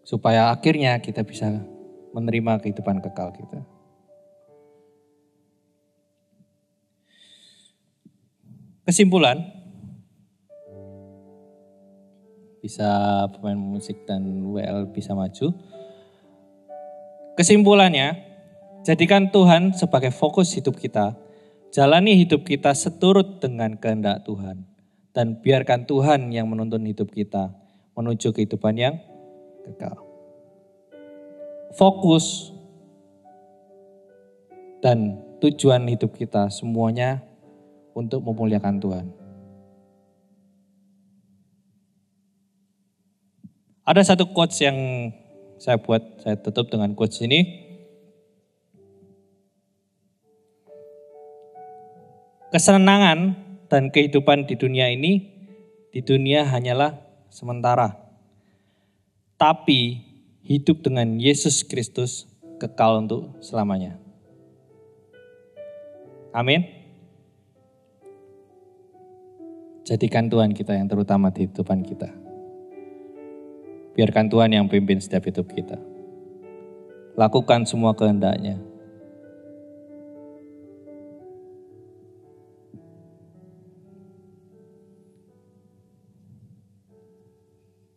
Supaya akhirnya kita bisa menerima kehidupan kekal kita. Kesimpulan, bisa pemain musik dan WL bisa maju. Kesimpulannya, jadikan Tuhan sebagai fokus hidup kita. Jalani hidup kita seturut dengan kehendak Tuhan. Dan biarkan Tuhan yang menuntun hidup kita menuju kehidupan yang kekal. Fokus dan tujuan hidup kita semuanya untuk memuliakan Tuhan. Ada satu quotes yang saya tutup dengan quotes ini. Kesenangan dan kehidupan di dunia hanyalah sementara. Tapi hidup dengan Yesus Kristus kekal untuk selamanya. Amin. Jadikan Tuhan kita yang terutama di kehidupan kita. Biarkan Tuhan yang pimpin setiap hidup kita. Lakukan semua kehendak-Nya.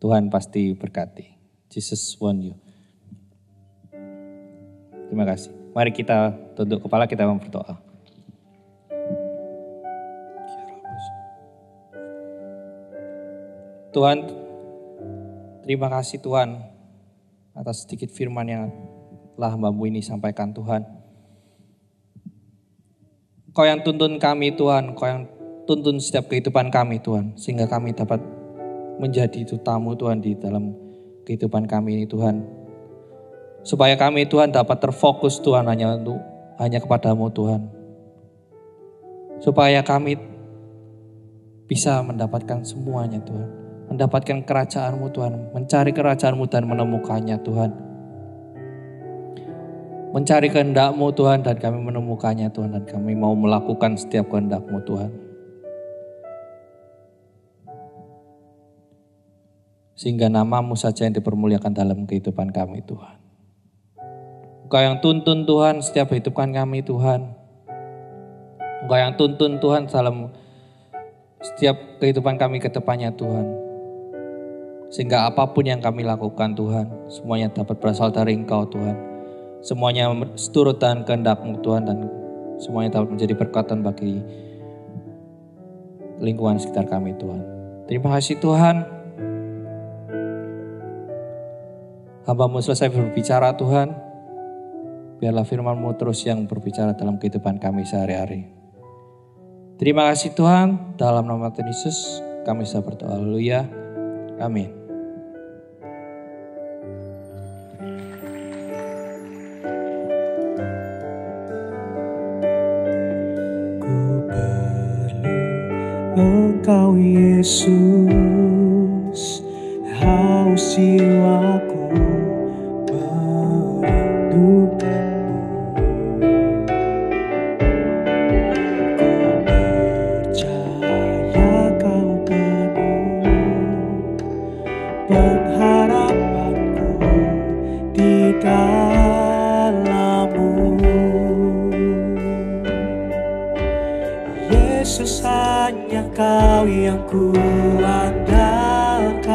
Tuhan pasti berkati. Jesus want you. Terima kasih. Mari kita tunduk kepala, kita berdoa. Tuhan, terima kasih Tuhan atas sedikit firman yang telah hamba-Mu ini sampaikan Tuhan. Kau yang tuntun kami Tuhan, Kau yang tuntun setiap kehidupan kami Tuhan. Sehingga kami dapat menjadi itu tamu Tuhan di dalam kehidupan kami ini Tuhan. Supaya kami Tuhan dapat terfokus Tuhan hanya kepadamu Tuhan. Supaya kami bisa mendapatkan semuanya Tuhan. Mendapatkan kerajaan-Mu Tuhan, mencari kerajaan-Mu dan menemukannya Tuhan. Mencari kehendak-Mu Tuhan dan kami menemukannya Tuhan. Dan kami mau melakukan setiap kehendak-Mu Tuhan. Sehingga nama-Mu saja yang dipermuliakan dalam kehidupan kami Tuhan. Engkau yang tuntun Tuhan setiap kehidupan kami Tuhan. Engkau yang tuntun Tuhan dalam setiap kehidupan kami ke depannya Tuhan. Sehingga apapun yang kami lakukan Tuhan, semuanya dapat berasal dari Engkau Tuhan. Semuanya seturut dan kehendak-Mu Tuhan, dan semuanya dapat menjadi berkatan bagi lingkungan sekitar kami Tuhan. Terima kasih Tuhan. Hamba-Mu selesai berbicara Tuhan. Biarlah firman-Mu terus yang berbicara dalam kehidupan kami sehari-hari. Terima kasih Tuhan, dalam nama Tuhan Yesus kami sudah berdoa. Haleluya. Amin. Ku perlu Engkau Yesus, haus jiwaku merindukanmu. Pengharapanku di dalam-Mu, Yesus, hanya Kau yang ku andalkan,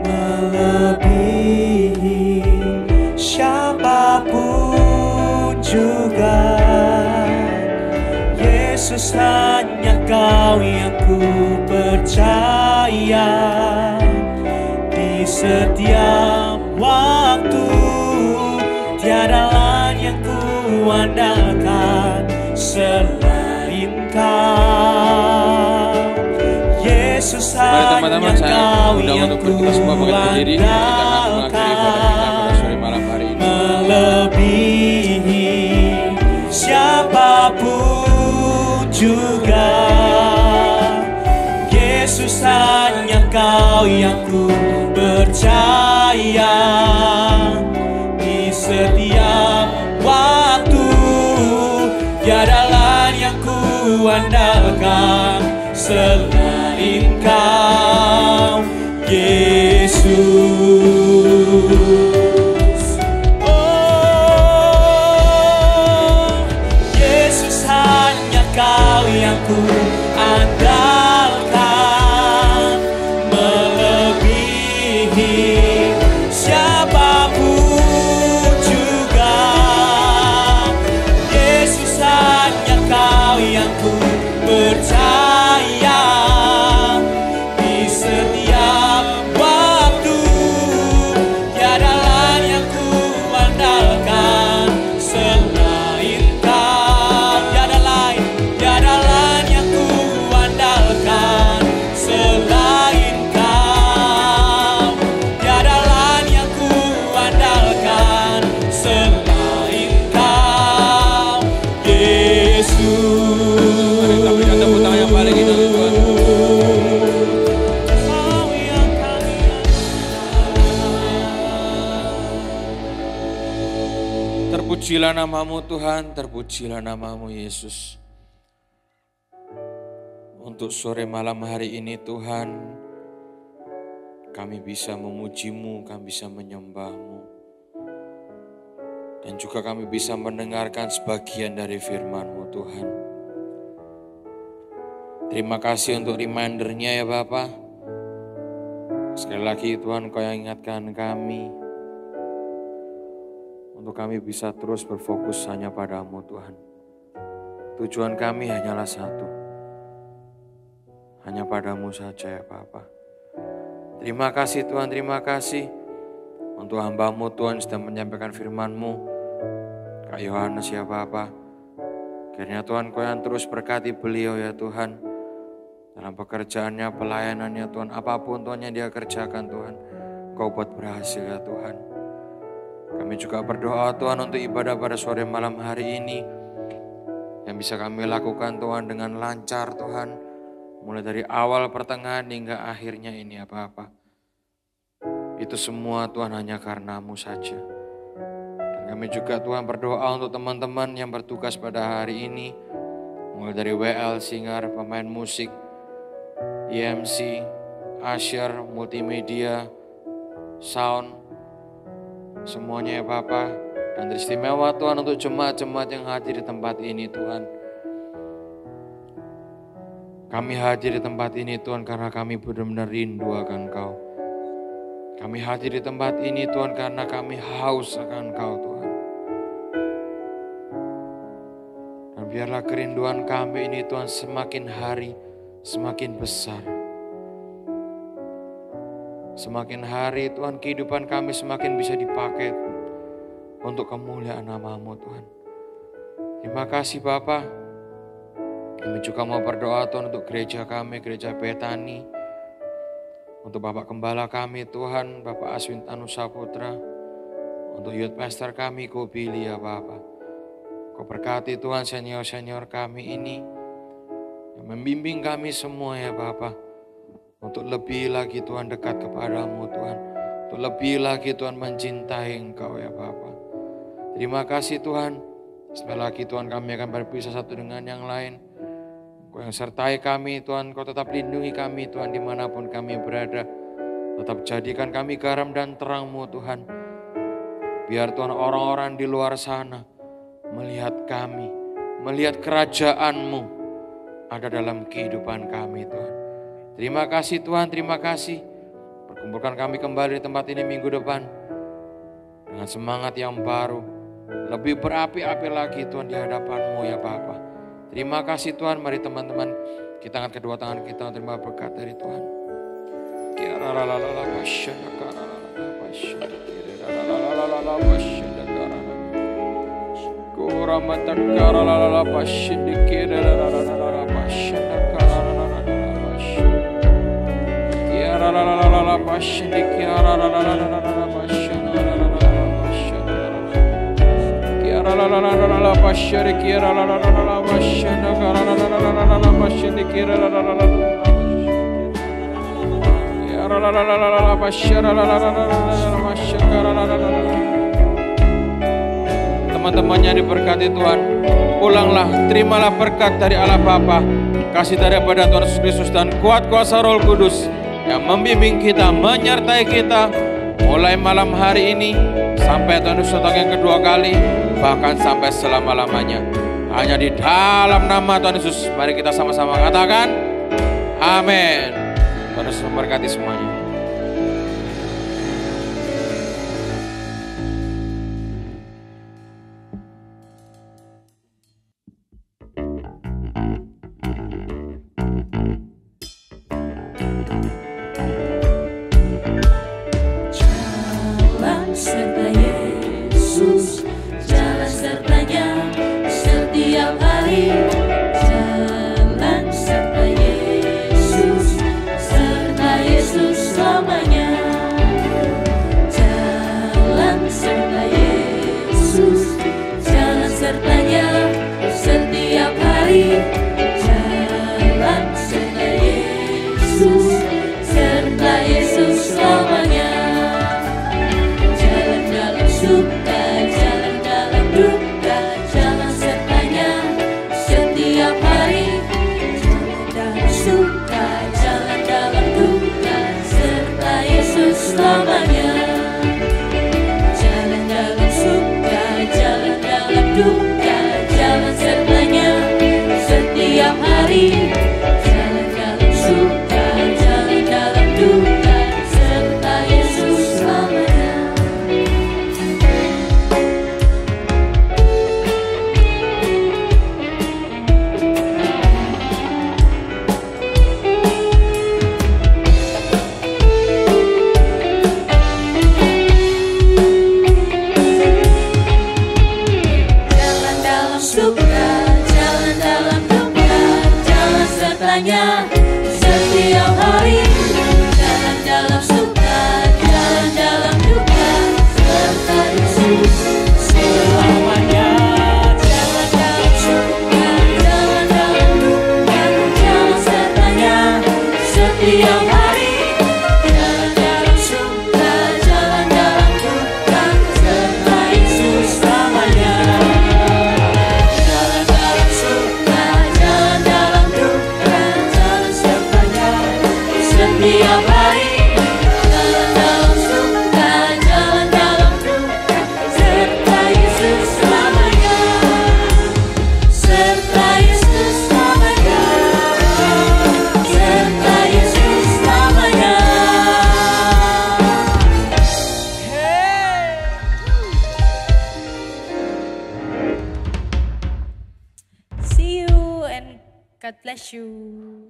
melebihi siapapun juga. Yesus, hanya Kau yang ku percaya. Di setiap waktu tiada lain yang ku andalkan selain Kau. Yesus, hanya Kau yang ku andalkan, melebihi siapapun juga. Yesus, hanya Kau yang ku percaya. Di setiap waktu tiada lain yang ku andalkan selain Kau, Yesus. Oh, Yesus, hanya Kau yang ku andalkan, melebihi siapapun juga. Yesus, hanya Kau yang ku percaya. Di setiap waktu tiada lain yang ku andalkan selain Kau. Tiada lain yang ku andalkan selain Kau. Tiada lain yang ku andalkan selain Kau, Yesus. Mari kita berikan tepuk tangan yang paling indah untuk Tuhan. Kau yang kami Terpujilah nama-Mu Tuhan, terpujilah nama-Mu Yesus. Untuk sore malam hari ini Tuhan, kami bisa memuji-Mu, kami bisa menyembah-Mu. Dan juga kami bisa mendengarkan sebagian dari firman-Mu Tuhan. Terima kasih untuk reminder-Nya ya Bapa. Sekali lagi Tuhan, Kau yang ingatkan kami untuk kami bisa terus berfokus hanya pada-Mu Tuhan. Tujuan kami hanyalah satu, hanya pada-Mu saja ya Bapa. Terima kasih Tuhan, terima kasih untuk hamba-Mu Tuhan sedang menyampaikan firman-Mu, Kak Yohanes ya Bapa. Kiranya Tuhan Kau yang terus berkati beliau ya Tuhan, dalam pekerjaannya, pelayanannya Tuhan, apapun Tuhan yang dia kerjakan Tuhan, Kau buat berhasil ya Tuhan. Kami juga berdoa Tuhan untuk ibadah pada sore malam hari ini, yang bisa kami lakukan Tuhan dengan lancar Tuhan, mulai dari awal, pertengahan hingga akhirnya ini apa-apa. Itu semua Tuhan hanya karena-Mu saja. Dan kami juga Tuhan berdoa untuk teman-teman yang bertugas pada hari ini, mulai dari WL, singer, pemain musik, EMC, usher, multimedia, sound, semuanya ya Bapa. Dan teristimewa Tuhan untuk jemaat-jemaat yang hadir di tempat ini Tuhan. Kami hadir di tempat ini Tuhan karena kami benar-benar rindu akan Engkau. Kami hadir di tempat ini Tuhan karena kami haus akan Engkau Tuhan. Dan biarlah kerinduan kami ini Tuhan semakin hari semakin besar. Semakin hari Tuhan kehidupan kami semakin bisa dipakai untuk kemuliaan nama-Mu Tuhan. Terima kasih Bapa. Kami juga mau berdoa Tuhan untuk gereja kami, gereja Betani. Untuk Bapak Gembala kami Tuhan, Bapak Aswin Tanu Saputra. Untuk youth pastor kami, Ko Billy ya Bapak. Kau berkati Tuhan senior-senior kami ini. Yang membimbing kami semua ya Bapak. Untuk lebih lagi Tuhan dekat kepadamu Tuhan. Untuk lebih lagi Tuhan mencintai Engkau ya Bapak. Terima kasih Tuhan. Sekali lagi Tuhan kami akan berpisah satu dengan yang lain. Kau yang sertai kami Tuhan, Kau tetap lindungi kami Tuhan dimanapun kami berada. Tetap jadikan kami garam dan terang-Mu Tuhan. Biar Tuhan orang-orang di luar sana melihat kami, melihat kerajaan-Mu ada dalam kehidupan kami Tuhan. Terima kasih Tuhan, terima kasih. Perkumpulkan kami kembali di tempat ini minggu depan. Dengan semangat yang baru, lebih berapi-api lagi Tuhan di hadapan-Mu ya Bapa. Terima kasih Tuhan, mari teman-teman kita angkat kedua tangan kita terima berkat dari Tuhan. Teman-temannya diberkati Tuhan. Pulanglah, terimalah berkat dari Allah Bapa, kasih daripada Tuhan Yesus Kristus dan kuat kuasa Roh Kudus yang membimbing kita, menyertai kita mulai malam hari ini sampai Tuhan Yesus datang yang kedua kali, bahkan sampai selama-lamanya. Hanya di dalam nama Tuhan Yesus, mari kita sama-sama katakan amin. Tuhan Yesus memberkati semuanya. bless you.